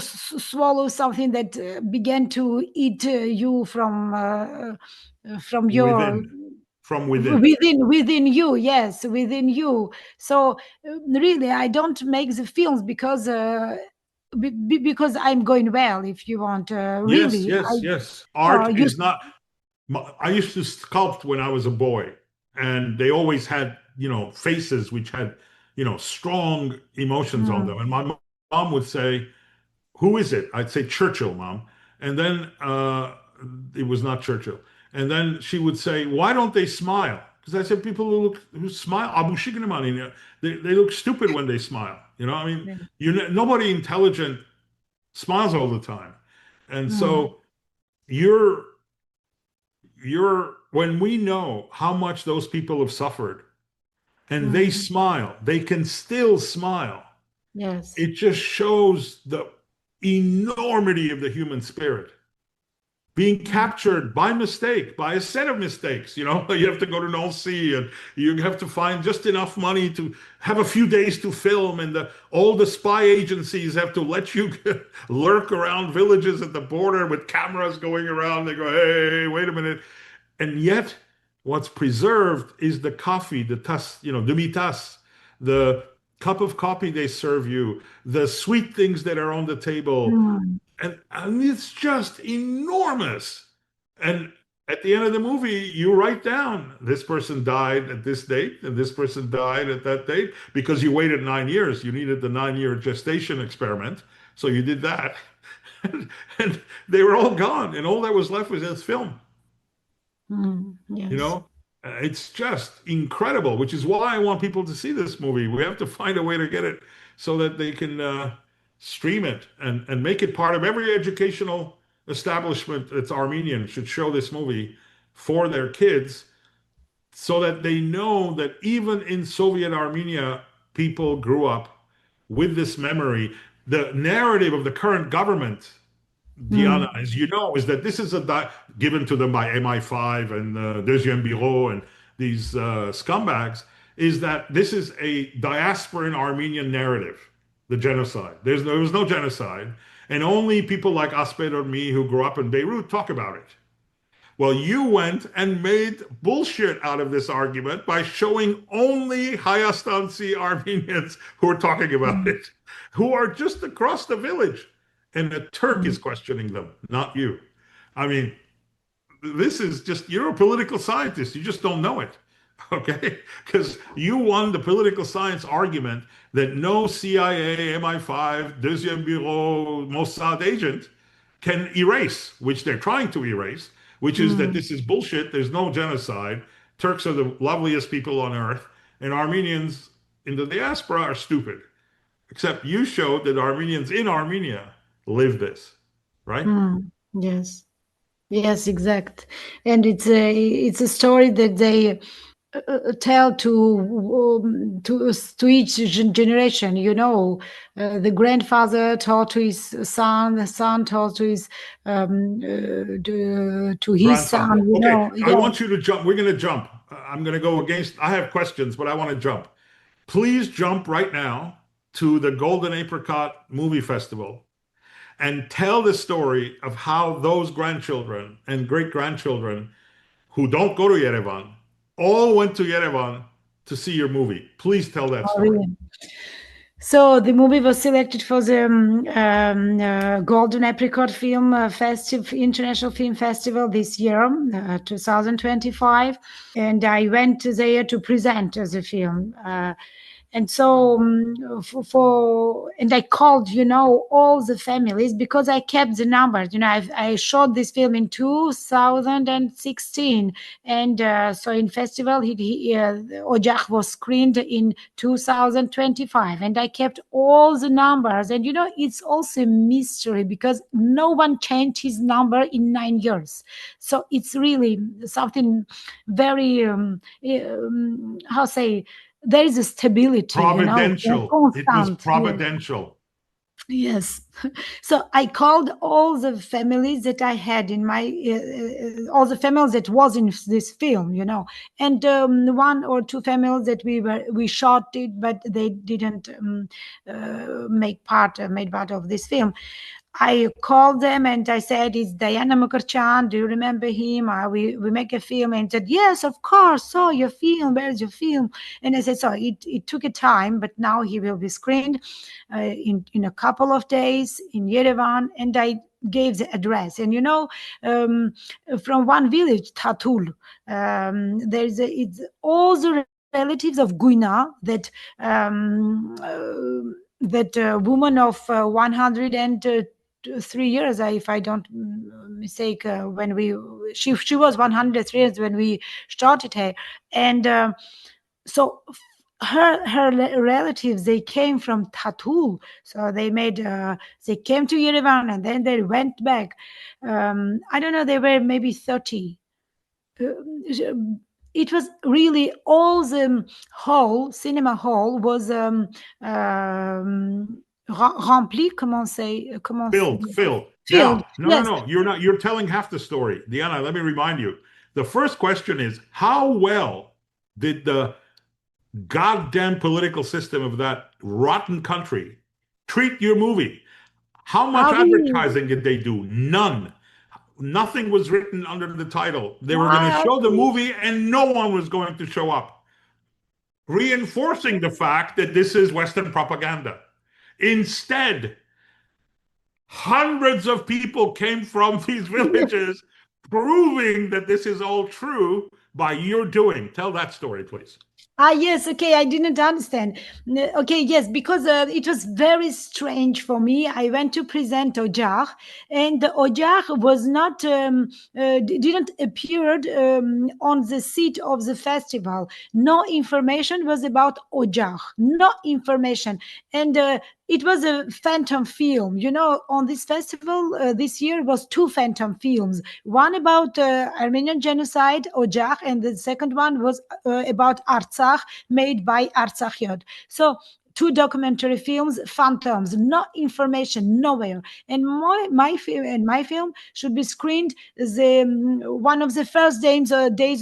something that began to eat you from your within you. Yes, within you. So really, I don't make the films because I'm going well, if you want. Really, yes. Art is not. I used to sculpt when I was a boy, and they always had, you know, faces which had, you know, strong emotions on them. And my mom would say, "Who is it?" I'd say, "Churchill, Mom." And then it was not Churchill. And then she would say, "Why don't they smile?" Because I said, people who smile, Abu Shignemani, they look stupid when they smile. You know, I mean, nobody intelligent smiles all the time. And so you're when we know how much those people have suffered and they smile, they can still smile. Yes. It just shows the enormity of the human spirit being captured by mistake, by a set of mistakes. You know, you have to go to North Sea and you have to find just enough money to have a few days to film, and all the spy agencies have to let you lurk around villages at the border with cameras going around. They go, hey, wait a minute. And yet, what's preserved is the coffee, the tas, demi-tasse, the cup of coffee they serve you, the sweet things that are on the table. And it's just enormous. And at the end of the movie, you write down this person died at this date and this person died at that date because you waited 9 years. You needed the 9-year gestation experiment. So you did that. And they were all gone. And all that was left was this film. Yes. You know, it's just incredible, which is why I want people to see this movie. We have to find a way to get it so that they can stream it and make it part of every educational establishment that's Armenian should show this movie for their kids so that they know that even in Soviet Armenia, people grew up with this memory. The narrative of the current government, Diana, as you know, is that this is given to them by MI5 and Deuxième Bureau and these scumbags, is that this is a diasporan Armenian narrative, the genocide. There was no genocide, and only people like Asper or me who grew up in Beirut talk about it. Well, you went and made bullshit out of this argument by showing only Hayastansi Armenians who are talking about it, who are just across the village. And the Turk is questioning them, not you. I mean, this is just, you're a political scientist. You just don't know it. Okay? Because you won the political science argument that no CIA, MI5, Deuxième Bureau, Mossad agent can erase, which they're trying to erase, which is that this is bullshit. There's no genocide. Turks are the loveliest people on earth, and Armenians in the diaspora are stupid. Except you showed that Armenians in Armenia live this, right? Yes, yes, exact. And it's a story that they tell to each generation. You know, the grandfather told to his son, the son told to his to his Grandson. son. You Okay, know, I want you to jump. We're going to jump. I'm going to go against. I have questions, but I want to jump. Please jump right now to the Golden Apricot Movie Festival and tell the story of how those grandchildren and great-grandchildren who don't go to Yerevan all went to Yerevan to see your movie. Please tell that story. really. So the movie was selected for the Golden Apricot Film International Film Festival this year, 2025, and I went there to present the film. And so and I called, all the families because I kept the numbers. I shot this film in 2016, and so in festival, Ojakh was screened in 2025, and I kept all the numbers. And it's also a mystery because no one changed his number in 9 years. So it's really something very there is a stability, providential. It was providential. Yes. So I called all the families that I had in my all the families that was in this film, and one or two families that we shot it, but they didn't made part of this film. I called them and I said, "It's Diana Mkrtchyan. Do you remember him? We make a film." And said, "Yes, of course. Saw your film. Where's your film?" And I said, "So it took a time, but now he will be screened in a couple of days in Yerevan." And I gave the address. And from one village, Tatul, it's all the relatives of Guina that woman of 103 years, if I don't mistake, when she was 103 years when we started her, and so her relatives, they came from Tatul, so they came to Yerevan and then they went back. I don't know, they were maybe 30. It was really all the cinema hall was rempli, Filled. filled. Now, Yes. no. You're telling half the story. Diana, let me remind you. The first question is, how well did the goddamn political system of that rotten country treat your movie? How much How do you? advertising did they do? None. Nothing was written under the title. They were going to I show the movie and no one was going to show up, reinforcing the fact that this is Western propaganda. Instead, hundreds of people came from these villages, proving that this is all true by your doing. Tell that story, please. Yes, okay, I didn't understand. Okay, yes, because it was very strange for me. I went to present Ojakh, and the Ojakh was not, didn't appear on the seat of the festival. No information was about Ojakh, no information. And it was a phantom film. You know, on this festival this year was two phantom films. One about Armenian Genocide, Ojakh, and the second one was about Artsakh, made by Artsakh. So two documentary films, phantoms, no information, nowhere. And my film should be screened one of the first days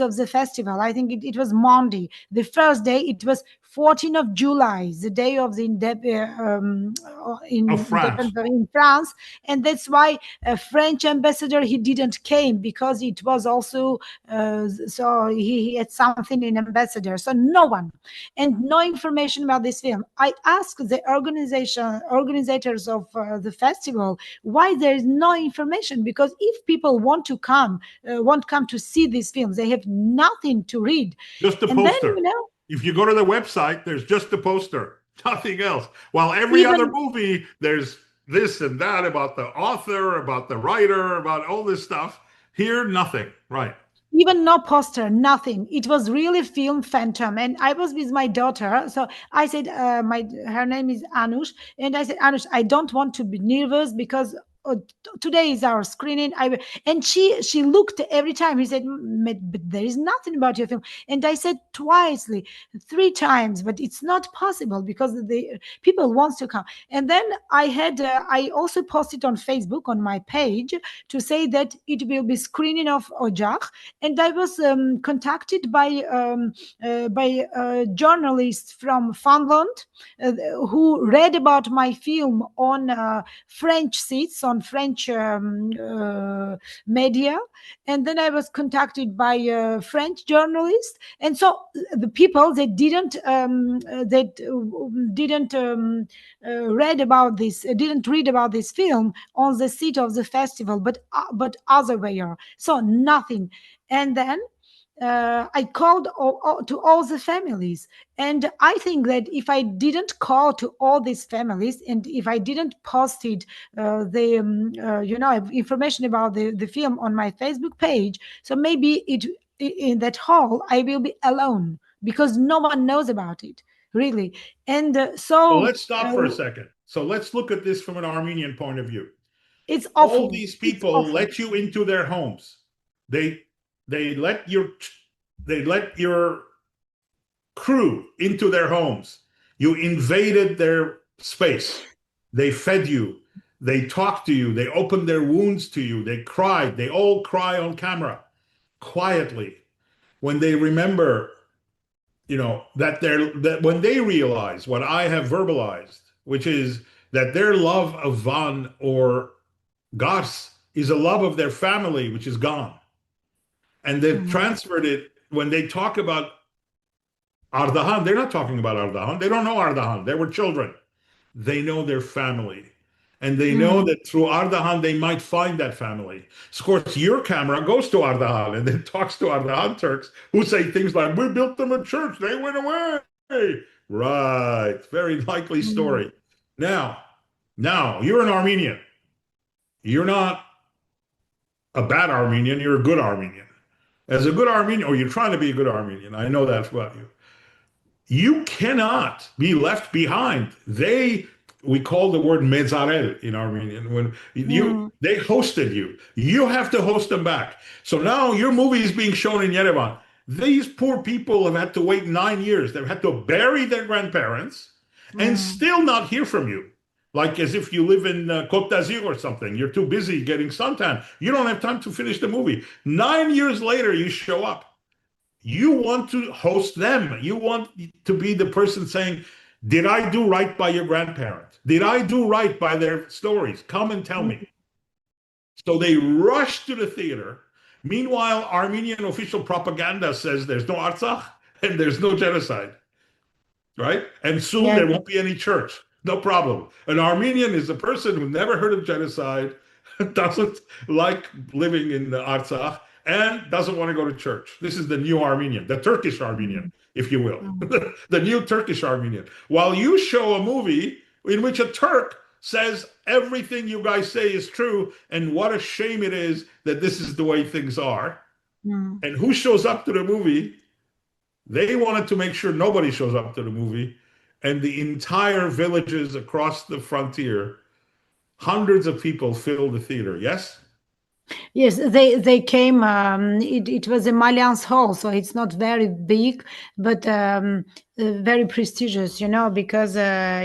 of the festival. I think it was Monday. The first day, it was 14th of July, the day of the Of France. independence in France, and that's why a French ambassador, he didn't came, because it was also so he had something in ambassador. So no one, and no information about this film. I asked the organizers of the festival why there is no information, because if people want come to see these films, they have nothing to read. Just the And then, poster. you know, If you go to the website, there's just the poster, nothing else. While every even other movie, there's this and that about the author, about the writer, about all this stuff. Here, nothing. Right. even no poster, nothing. It was really film phantom. And I was with my daughter, so I said, her name is Anush, and I said, Anush, I don't want to be nervous, because today is our screening. And she looked every time. He said, but there is nothing about your film. And I said twice, three times, but it's not possible, because the people wants to come. And then I also posted on Facebook on my page to say that it will be screening of Ojakh, and I was contacted by journalists from Finland who read about my film on French seats, on French media, and then I was contacted by French journalists, and so the people didn't didn't read about this film on the seat of the festival, but other way. So nothing. And then I called to all the families. And I think that if I didn't call to all these families, and if I didn't posted information about the film on my Facebook page, so maybe in that hall I will be alone, because no one knows about it, really. And Well, so let's stop for a second. So let's look at this from an Armenian point of view. it's All awful. these It's people awful. let you into their homes. They let your crew into their homes. You invaded their space. They fed you. They talked to you. They opened their wounds to you. They cried. They all cry on camera quietly when they remember, that when they realize what I have verbalized, which is that their love of Van or Gars is a love of their family, which is gone. And they've transferred it. When they talk about Ardahan, they're not talking about Ardahan. They don't know Ardahan. They were children. They know their family. And they know that through Ardahan, they might find that family. Of course, your camera goes to Ardahan and then talks to Ardahan Turks, who say things like, we built them a church. They went away. Right. Very likely story. Now, you're an Armenian. You're not a bad Armenian. You're a good Armenian. As a good Armenian, or you're trying to be a good Armenian. I know that's about you. You cannot be left behind. We call the word mezarel in Armenian. When they hosted you, you have to host them back. So now your movie is being shown in Yerevan. These poor people have had to wait 9 years. They've had to bury their grandparents and still not hear from you. Like as if you live in Côte d'Azur or something. You're too busy getting suntan. You don't have time to finish the movie. 9 years later, you show up. You want to host them. You want to be the person saying, did I do right by your grandparents? Did I do right by their stories? Come and tell me. So they rush to the theater. Meanwhile, Armenian official propaganda says there's no Artsakh and there's no genocide, right? And soon there won't be any church. No problem. An Armenian is a person who never heard of genocide, doesn't like living in the Artsakh, and doesn't want to go to church. This is the new Armenian, the Turkish Armenian, if you will, the new Turkish Armenian. While you show a movie in which a Turk says everything you guys say is true, and what a shame it is that this is the way things are. And who shows up to the movie? They wanted to make sure nobody shows up to the movie, and the entire villages across the frontier, hundreds of people fill the theater. Yes? Yes, they came. It was a Malliance Hall, so it's not very big, but very prestigious, you know, because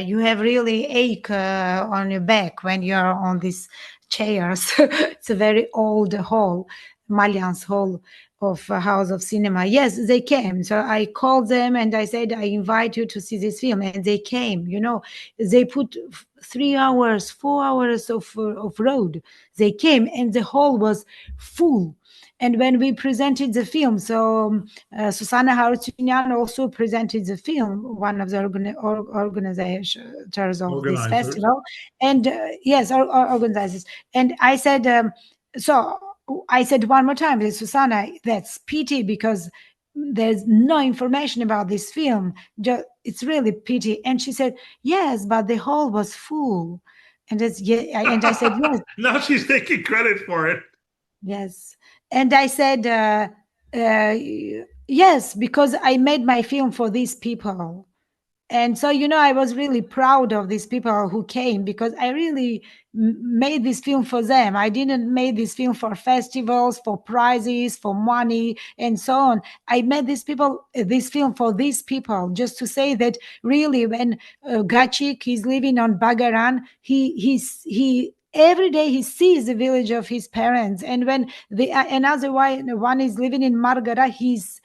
you have really ache on your back when you are on these chairs. It's a very old hall, Malliance Hall of House of Cinema. Yes, they came. So I called them and I said, I invite you to see this film. And they came, you know, they put 3 hours, 4 hours of road. They came and the hall was full. And when we presented the film, so Susanna Harutyunyan also presented the film, one of the organizers of this festival. And yes, organizers. And I said, I said one more time, Susanna, that's pity because there's no information about this film. It's really pity. And she said, yes, but the hall was full. And I said, yes. Now she's taking credit for it. Yes. And I said, yes, because I made my film for these people. And so, you know, I was really proud of these people who came because I really made this film for them. I didn't make this film for festivals, for prizes, for money, and so on. I made this film for these people, just to say that really when Gachik is living on Bagaran, he every day he sees the village of his parents, and when another one is living in Margara, he's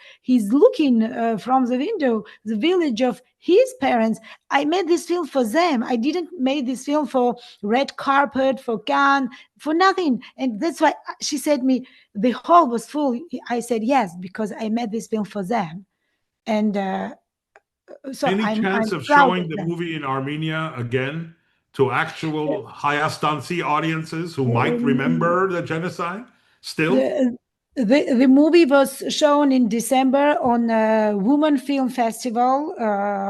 looking from the window the village of his parents. I made this film for them. I didn't make this film for red carpet, for Cannes, for nothing. And that's why she said me, the hall was full. I said yes, because I made this film for them. And so any chance of showing the movie in Armenia again to actual Hayastansi audiences who might remember the genocide still? The movie was shown in December on a Women Film Festival,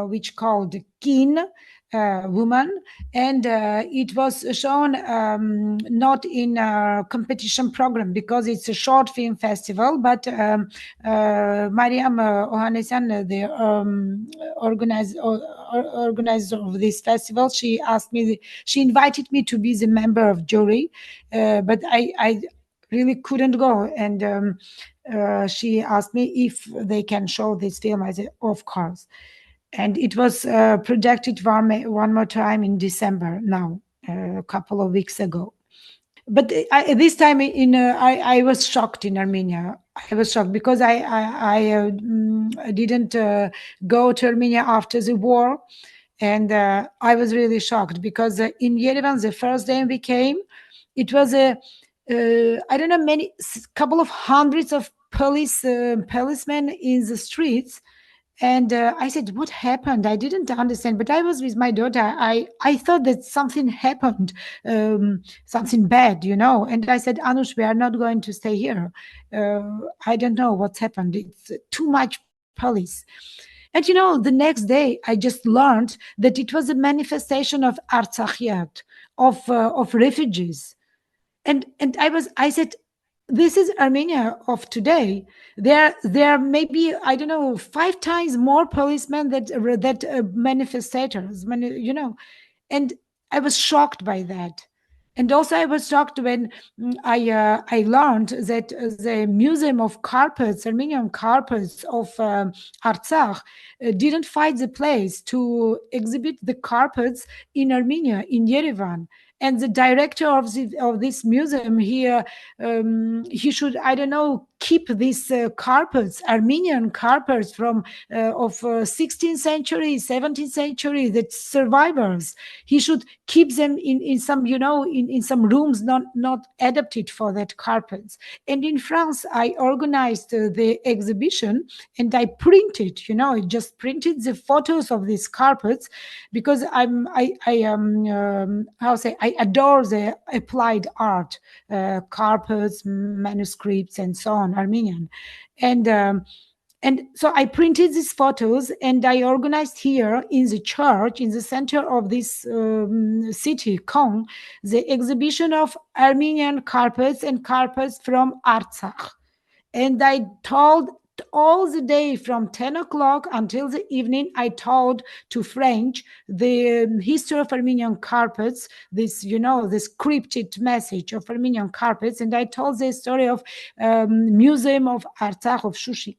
which called Kin Woman, and it was shown not in a competition program because it's a short film festival, but Mariam Ohanesyan, the organizer of this festival, she invited me to be the member of jury, but I really couldn't go, and she asked me if they can show this film. I said, of course. And it was projected one more time in December now, a couple of weeks ago. But this time I was shocked in Armenia. I was shocked because I didn't go to Armenia after the war, and I was really shocked because in Yerevan, the first day we came, it was a I don't know, couple of hundreds of policemen in the streets. And I said, what happened? I didn't understand, but I was with my daughter. I thought that something happened, something bad, you know. And I said, Anush, we are not going to stay here. I don't know what's happened. It's too much police. And, you know, the next day, I just learned that it was a manifestation of Artsakh, of refugees. And I said, this is Armenia of today. There may be, I don't know, 5 times more policemen that manifestators, and I was shocked by that. And also I was shocked when I learned that the Museum of Carpets, Armenian carpets of Artsakh, didn't find the place to exhibit the carpets in Armenia, in Yerevan. And the director of this museum here, he should, I don't know, keep these carpets, Armenian carpets from of 16th century, 17th century, that survivors. He should keep them in some, in some rooms not adapted for that carpets. And in France, I organized the exhibition, and I printed, I just printed the photos of these carpets, because I adore the applied art, carpets, manuscripts, and so on, Armenian. And so I printed these photos, and I organized here in the church, in the center of this city, Kong, the exhibition of Armenian carpets and carpets from Artsakh. And I told all the day from 10 o'clock until the evening, I told to French the history of Armenian carpets, this, this cryptid message of Armenian carpets. And I told the story of Museum of Artsakh of Shushi.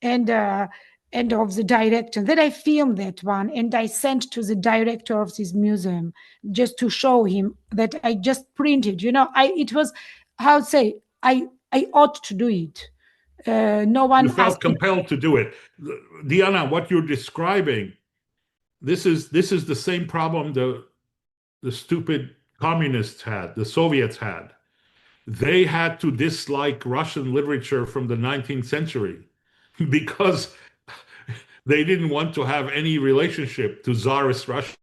And of the director. Then I filmed that one, and I sent to the director of this museum just to show him that I just printed. It was, how to say, I ought to do it. No one You felt asked me. compelled to do it. Diana, what you're describing, this is the same problem the stupid communists had, the Soviets had. They had to dislike Russian literature from the 19th century because they didn't want to have any relationship to Tsarist Russia.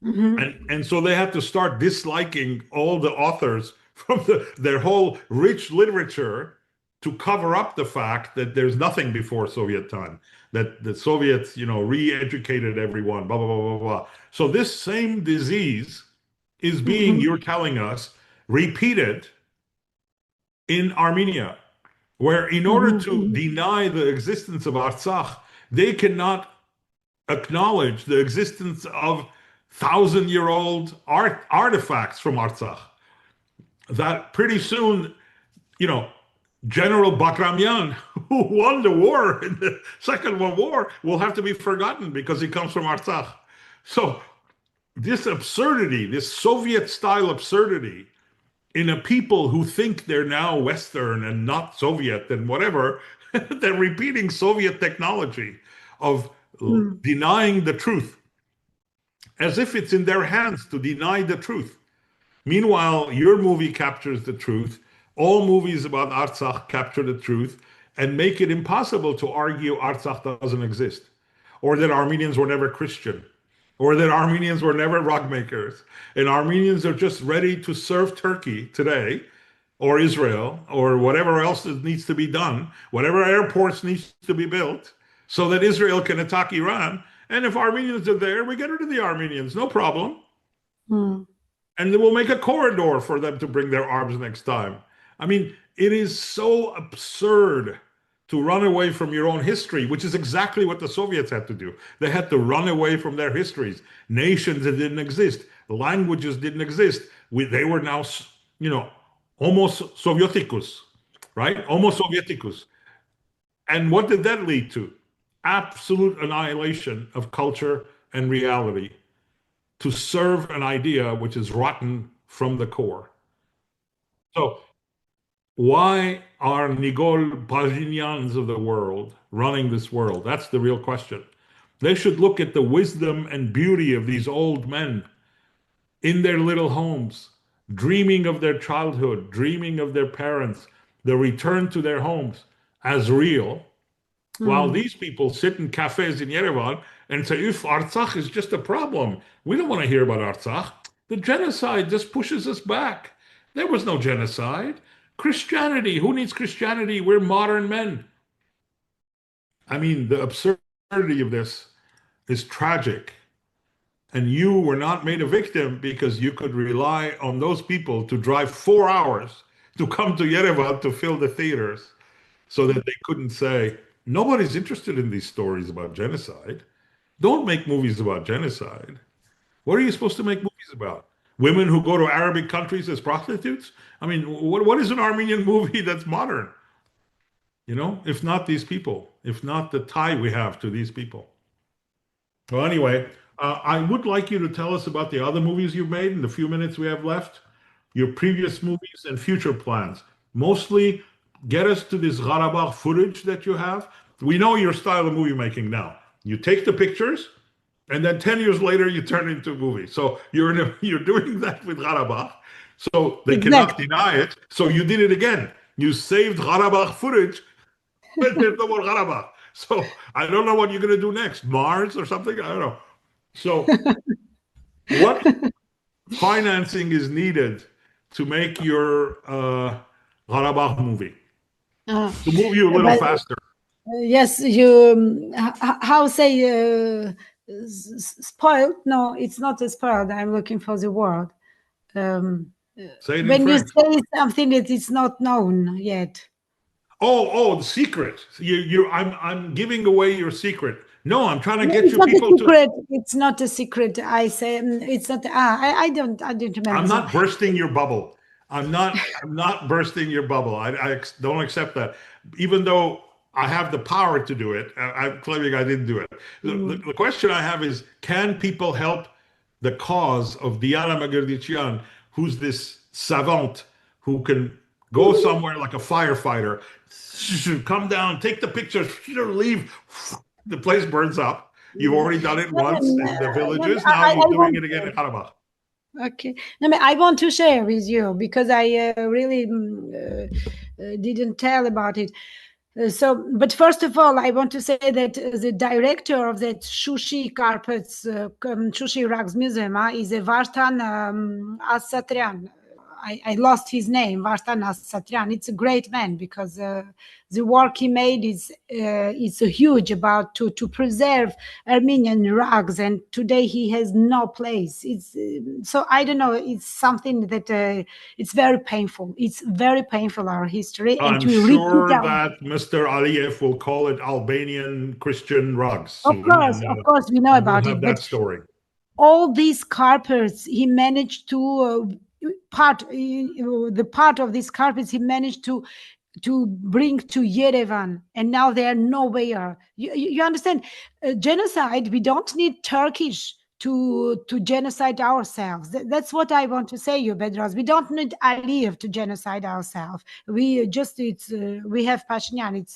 And so they had to start disliking all the authors from their whole rich literature to cover up the fact that there's nothing before Soviet time, that the Soviets, re-educated everyone, blah, blah, blah, blah, blah. So this same disease is being, you're telling us, repeated in Armenia, where in order to deny the existence of Artsakh, they cannot acknowledge the existence of 1,000-year-old artifacts from Artsakh. That pretty soon, General Bakramian, who won the war in the Second World War, will have to be forgotten because he comes from Artsakh. So this absurdity, this Soviet-style absurdity in a people who think they're now Western and not Soviet and whatever, they're repeating Soviet technology of denying the truth as if it's in their hands to deny the truth. Meanwhile, your movie captures the truth. All movies about Artsakh capture the truth and make it impossible to argue Artsakh doesn't exist, or that Armenians were never Christian, or that Armenians were never rug makers, and Armenians are just ready to serve Turkey today, or Israel, or whatever else needs to be done, whatever airports needs to be built, so that Israel can attack Iran. And if Armenians are there, we get rid of the Armenians, no problem. And then we'll make a corridor for them to bring their arms next time. I mean, it is so absurd to run away from your own history, which is exactly what the Soviets had to do. They had to run away from their histories. Nations that didn't exist, languages didn't exist. They were now, Homo Sovieticus, right? Homo Sovieticus. And what did that lead to? Absolute annihilation of culture and reality to serve an idea which is rotten from the core. So why are Nigol Pazhinians of the world running this world? That's the real question. They should look at the wisdom and beauty of these old men in their little homes, dreaming of their childhood, dreaming of their parents, the return to their homes as real, while these people sit in cafes in Yerevan and say, if Artsakh is just a problem, we don't want to hear about Artsakh. The genocide just pushes us back. There was no genocide. Christianity, who needs Christianity? We're modern men. I mean, the absurdity of this is tragic. And you were not made a victim because you could rely on those people to drive 4 hours to come to Yerevan to fill the theaters so that they couldn't say, nobody's interested in these stories about genocide. Don't make movies about genocide. What are you supposed to make movies about? Women who go to Arabic countries as prostitutes? I mean, what is an Armenian movie that's modern? You know, if not these people, if not the tie we have to these people. Well, anyway, I would like you to tell us about the other movies you've made in the few minutes we have left, your previous movies and future plans. Mostly get us to this Qarabağ footage that you have. We know your style of movie making now. You take the pictures, and then 10 years later, you turn it into a movie. So you're doing that with Qarabağ. So they cannot deny it. So you did it again. You saved Qarabağ footage, but there's no more Qarabağ. So I don't know what you're going to do next. Mars or something? I don't know. So what financing is needed to make your Qarabağ movie? To move you a little faster. Yes, you, how say, spoiled? No, it's not a spoiled. I'm looking for the word. Say it in When you French. say something that is not known yet. Oh, the secret. I'm giving away your secret. No, I'm trying to get It's you not people a secret. It's not a secret. I say it's not. I don't remember. I'm not bursting your bubble. I'm not bursting your bubble. I don't accept that. Even though I have the power to do it, I'm claiming I didn't do it. The question I have is, can people help the cause of Diana Mkrtchyan, who's this savant who can go somewhere like a firefighter, come down, take the pictures, leave, the place burns up. You've already done it once in the villages. Now you're doing it again in Qarabağ. Okay. No, I want to share with you because I really didn't tell about it. But first of all, I want to say that the director of that Shushi carpets, Shushi Rugs Museum is a Vardan Asatryan. I lost his name, Vardan Asatryan. It's a great man because the work he made is huge about to preserve Armenian rugs, and today he has no place. It's so I don't know. It's something that it's very painful. It's very painful, our history. I'm sure that Mr. Aliyev will call it Albanian Christian rugs soon. Of course, we know about it. That story. All these carpets, he managed to the part of these carpets he managed to bring to Yerevan, and now they are nowhere. You understand? Genocide. We don't need Turkish to genocide ourselves. That's what I want to say, you Bedros. We don't need Aliyev to genocide ourselves. We just we have Pashinyan.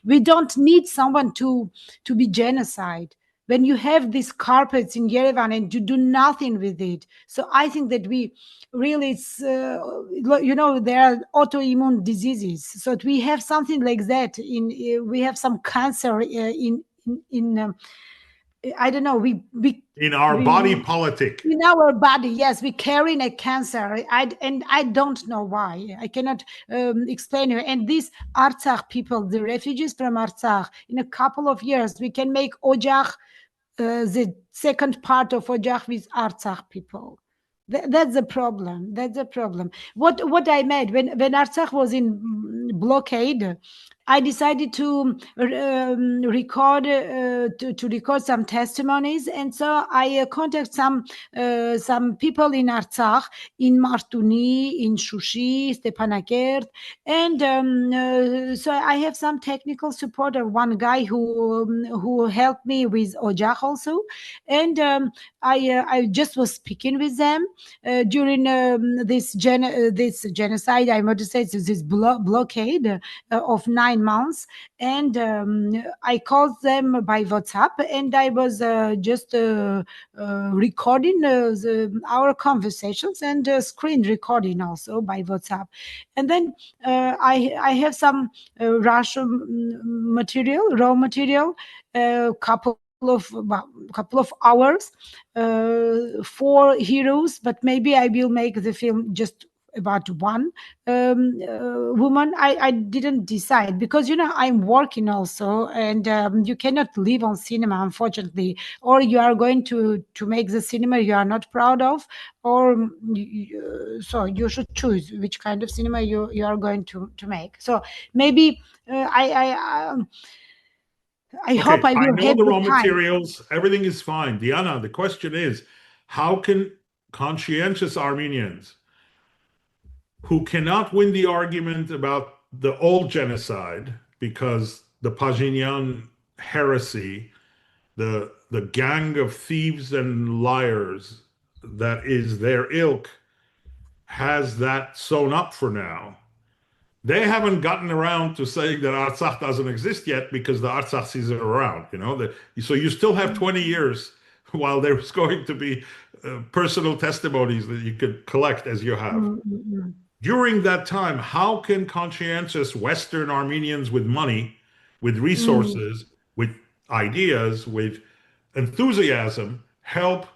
We don't need someone to be genocide. When you have these carpets in Yerevan and you do nothing with it. So I think that we really, it's, there are autoimmune diseases. So we have something like that. We have some cancer in I don't know, we in our body politic. In our body, yes, we carry a cancer. I don't know why. I cannot explain it. And these Artsakh people, the refugees from Artsakh, in a couple of years, we can make Ojakh, the second part of Ojakh with Artsakh people. That's the problem. That's the problem. What I made when Artsakh was in blockade, I decided to record some testimonies, and so I contacted some people in Artsakh, in Martuni, in Shushi, Stepanakert, and so I have some technical support of one guy who helped me with Ojakh also, and I just was speaking with them during this genocide. I want to say this blockade of 9 months, and I called them by WhatsApp, and I was just recording our conversations and screen recording also by WhatsApp. And then I have some Russian raw material, couple of hours, 4 heroes, but maybe I will make the film just about one woman. I didn't decide because I'm working also, and you cannot live on cinema, unfortunately. Or you are going to make the cinema you are not proud of, or so you should choose which kind of cinema you are going to make. So maybe I hope I I will know have the the raw time. materials. Everything is fine. Diana, the question is, how can conscientious Armenians who cannot win the argument about the old genocide because the Pajinian heresy, the gang of thieves and liars that is their ilk, has that sewn up for now. They haven't gotten around to saying that Artsakh doesn't exist yet because the Artsakh are around, so you still have 20 years while there's going to be personal testimonies that you could collect as you have. Mm-hmm. During that time, how can conscientious Western Armenians with money, with resources, with ideas, with enthusiasm help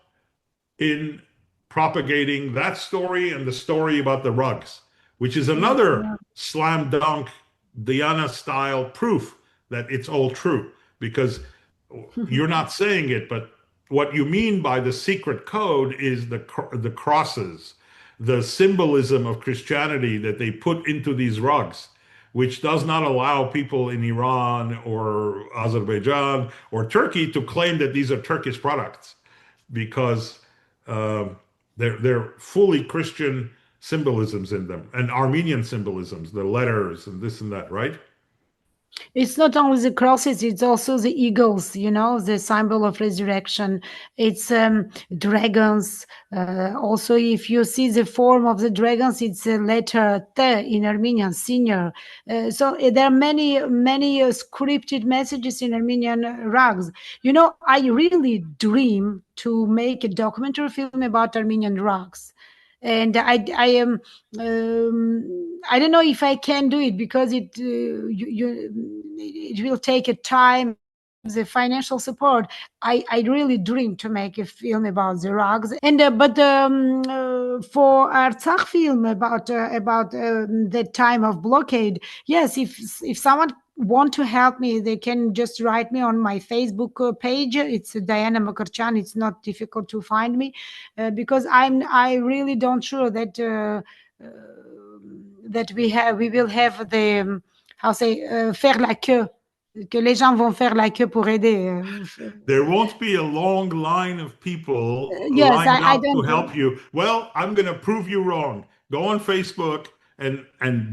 in propagating that story and the story about the rugs, which is another slam dunk Diana style proof that it's all true, because you're not saying it, but what you mean by the secret code is the crosses, the symbolism of Christianity that they put into these rugs, which does not allow people in Iran or Azerbaijan or Turkey to claim that these are Turkish products, because they're fully Christian symbolisms in them, and Armenian symbolisms, the letters and this and that, right? It's not only the crosses, it's also the eagles, the symbol of resurrection. It's dragons. Also, if you see the form of the dragons, it's a letter T in Armenian, senior. So there are many scripted messages in Armenian rugs. I really dream to make a documentary film about Armenian rugs. And I am I don't know if I can do it because it will take a time, the financial support. I really dream to make a film about the rugs, and but for Artsakh film about the time of blockade. Yes, if someone want to help me, they can just write me on my Facebook page. It's Diana Mkrtchyan. It's not difficult to find me because I really don't sure that that we will have the how say faire la queue, que les gens vont faire la queue pour aider. There won't be a long line of people Yes, lined I up to don't. help you. Well, I'm going to prove you wrong. Go on Facebook and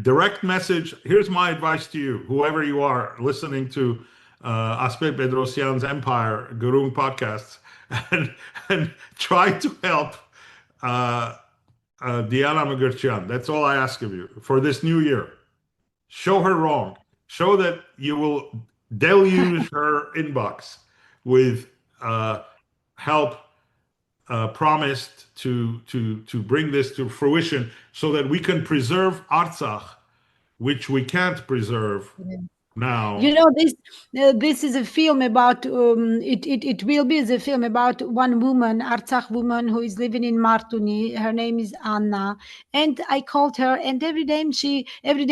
direct message. Here's my advice to you, whoever you are listening to Aspe Bedrosyan's Empire Gurung podcasts, and try to help Diana Mkrtchyan. That's all I ask of you for this new year. Show her wrong. Show that you will deluge her inbox with help promised to bring this to fruition so that we can preserve Artsakh, which we can't preserve now. This is a film about it will be the film about one woman, Artsakh woman, who is living in Martuni. Her name is Anna, and I called her, and every day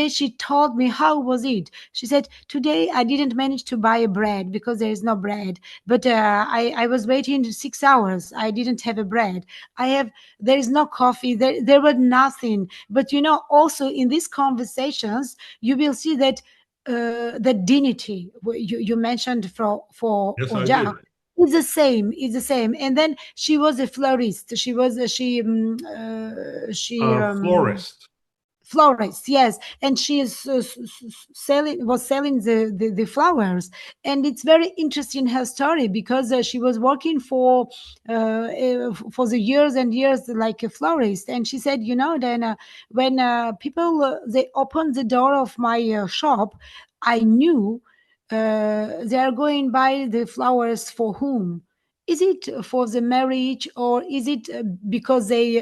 she told me how was it. She said, today I didn't manage to buy a bread because there is no bread, but I was waiting 6 hours. I didn't have a bread. There is no coffee. There was nothing. But also in these conversations you will see that the dignity you mentioned for Yes, I did. Ojakh is the same. It's the same. And then she was a florist. She was Florist. florist, yes, and she is selling the flowers. And it's very interesting, her story, because she was working for the years and years like a florist. And she said, then when people they opened the door of my shop, I knew they are going buy the flowers for whom. Is it for the marriage, or is it because they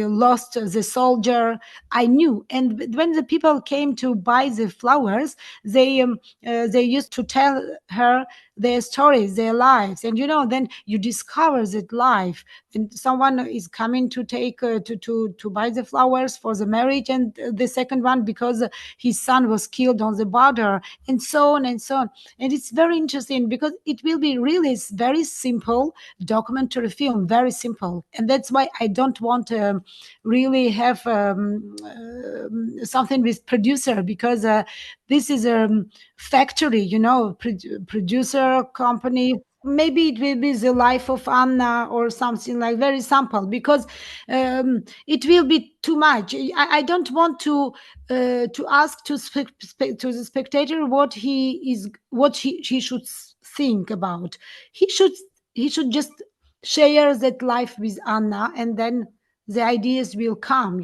lost the soldier? I knew. And when the people came to buy the flowers, they used to tell her, their stories, their lives. And then you discover that life, and someone is coming to take to buy the flowers for the marriage, and the second one because his son was killed on the border, and so on and so on. And it's very interesting because it will be really very simple documentary film, very simple. And that's why I don't want to really have something with producer, because this is a factory, producer company. Maybe it will be the life of Anna or something like very simple, because it will be too much. I don't want to ask to the spectator what he should think about. He should just share that life with Anna, and then the ideas will come.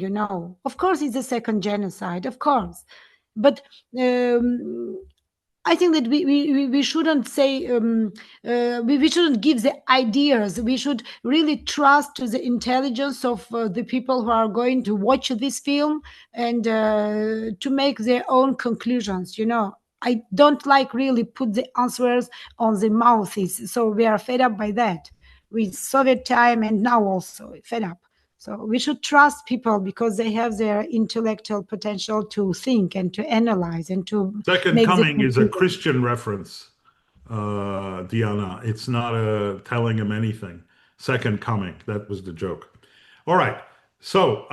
Of course, it's a second genocide, of course, but I think that we shouldn't say we shouldn't give the ideas. We should really trust to the intelligence of the people who are going to watch this film, and to make their own conclusions. I don't like really put the answers on the mouths. So we are fed up by that with Soviet time, and now also fed up. So we should trust people because they have their intellectual potential to think and to analyze and to Second make Coming is a Christian reference, Diana. It's not telling him anything. Second Coming, that was the joke. All right. So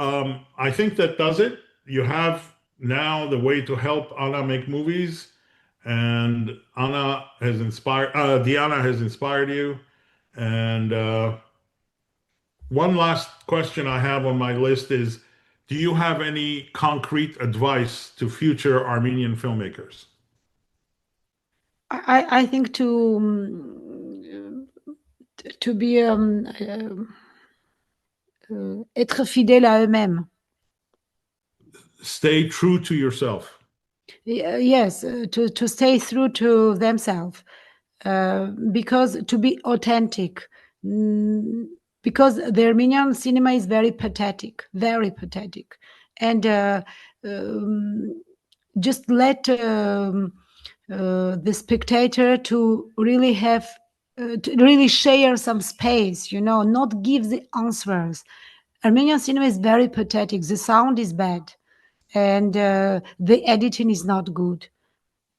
I think that does it. You have now the way to help Anna make movies, and Diana has inspired you. And one last question I have on my list is, do you have any concrete advice to future Armenian filmmakers? I think to be être fidèle à eux-mêmes. Stay true to yourself. Yes, to stay true to themselves, because to be authentic. Because the Armenian cinema is very pathetic, and just let the spectator to really have to really share some space, not give the answers. Armenian cinema is very pathetic. The sound is bad, and the editing is not good.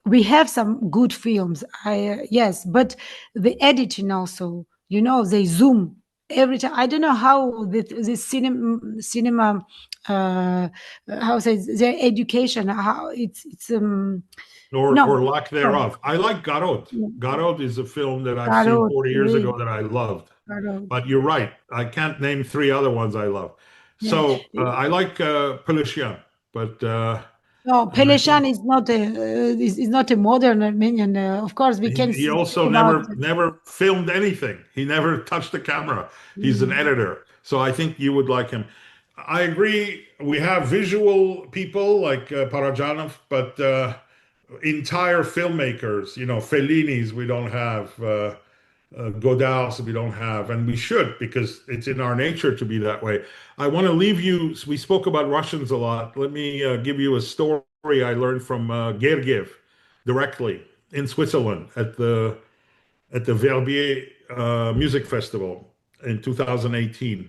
We have some good films, yes, but the editing also, they zoom every time. I don't know how the cinema how say their education, how it's or no, lack thereof. I like Garot. Garot is a film that I've seen Garot, 40 years oui. ago that I loved. Garot. But you're right. I can't name 3 other ones I love. Yeah. So I like Peleshian, but no, Peleshian is not a modern Armenian. Of course, we can. He also never filmed anything. He never touched the camera. He's an editor. So I think you would like him. I agree. We have visual people like Parajanov, but entire filmmakers, Fellinis, we don't have. Godards we don't have, and we should, because it's in our nature to be that way. I want to leave you. We spoke about Russians a lot. Let me give you a story I learned from Gergiev directly in Switzerland at the Verbier Music Festival in 2018.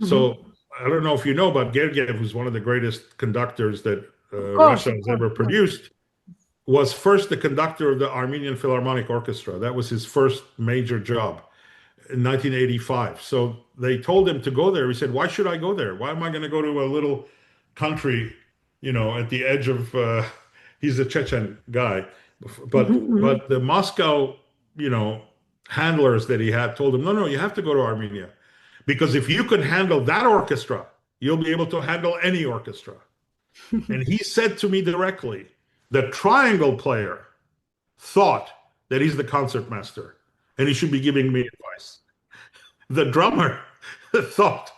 So I don't know if you know, but Gergiev, who's one of the greatest conductors that Russia has ever produced, was first the conductor of the Armenian Philharmonic Orchestra. That was his first major job in 1985. So they told him to go there. He said, "Why should I go there? Why am I going to go to a little country, at the edge of?" He's a Chechen guy, but the Moscow, handlers that he had told him, "No, you have to go to Armenia, because if you can handle that orchestra, you'll be able to handle any orchestra." And he said to me directly, the triangle player thought that he's the concertmaster and he should be giving me advice. The drummer thought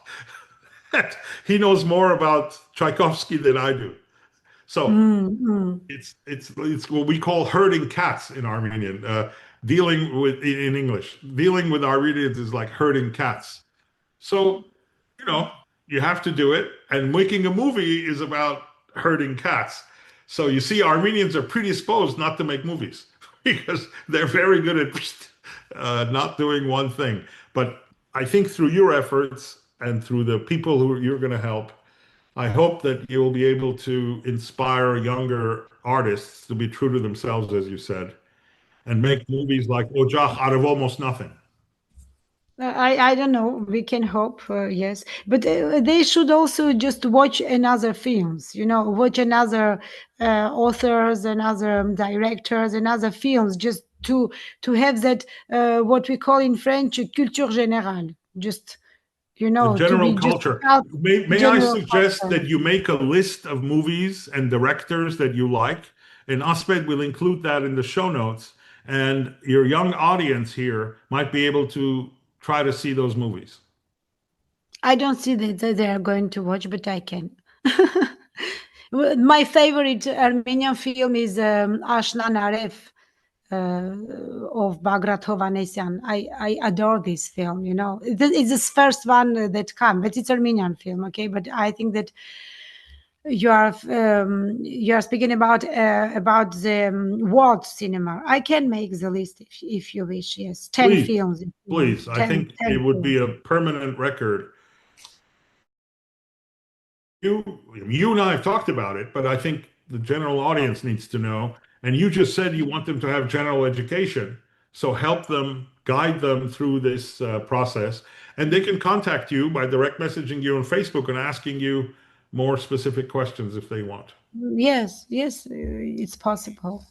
that he knows more about Tchaikovsky than I do. So it's what we call herding cats in Armenian. In English, dealing with Armenians is like herding cats. So, you have to do it. And making a movie is about herding cats. So you see, Armenians are predisposed not to make movies. because they're very good at not doing one thing. But I think through your efforts and through the people who you're going to help, I hope that you will be able to inspire younger artists to be true to themselves, as you said, and make movies like Ojakh out of almost nothing. I don't know. We can hope, yes. But they should also just watch another films, watch another authors, another directors, and other films, just to have that what we call in French culture générale, just The to general be just culture. about May I general suggest culture. that you make a list of movies and directors that you like? And Asmed will include that in the show notes. And your young audience here might be able to try to see those movies. I don't see that they are going to watch, but I can. My favorite Armenian film is Ashnan Aref of Bagrat Hovanesyan. I adore this film. It's the first one that come, but it's Armenian film, okay? But I think that you are speaking about the world cinema. I can make the list if you wish. Yes, 10 Please, films. please. I 10, think 10 it would be films. a permanent record. You and I have talked about it, but I think the general audience needs to know. And you just said you want them to have general education. So help them, guide them through this process. And they can contact you by direct messaging you on Facebook and asking you more specific questions if they want. Yes, it's possible.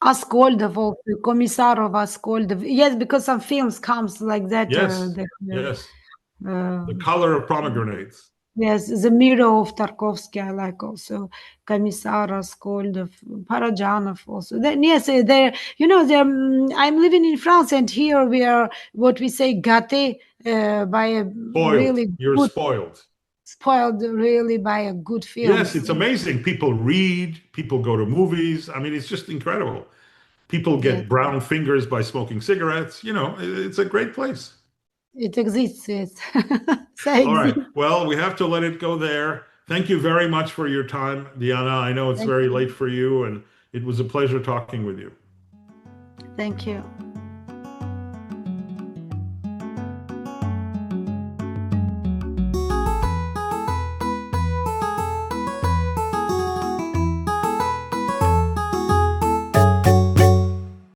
Askoldov, also, Komissarov, Askoldov. Yes, because some films comes like that. Yes, yes. Uh, The color of pomegranates. yes, The Mirror of Tarkovsky. I like also Komissar Askoldov, Parajanov also. Then yes, they're I'm living in France, and here we are what we say gâté by a Spoiled. really You're good, spoiled. spoiled really by a good Yes, films. it's amazing. People read, people go to movies. I mean, it's just incredible. People Yes, get brown fingers by smoking cigarettes. It's a great place. it exists. Yes, so All right. exists. Well, we have to let it go there. Thank you very much for your time, Diana. I know it's Thank very you. late for you, and it was a pleasure talking with you. Thank you.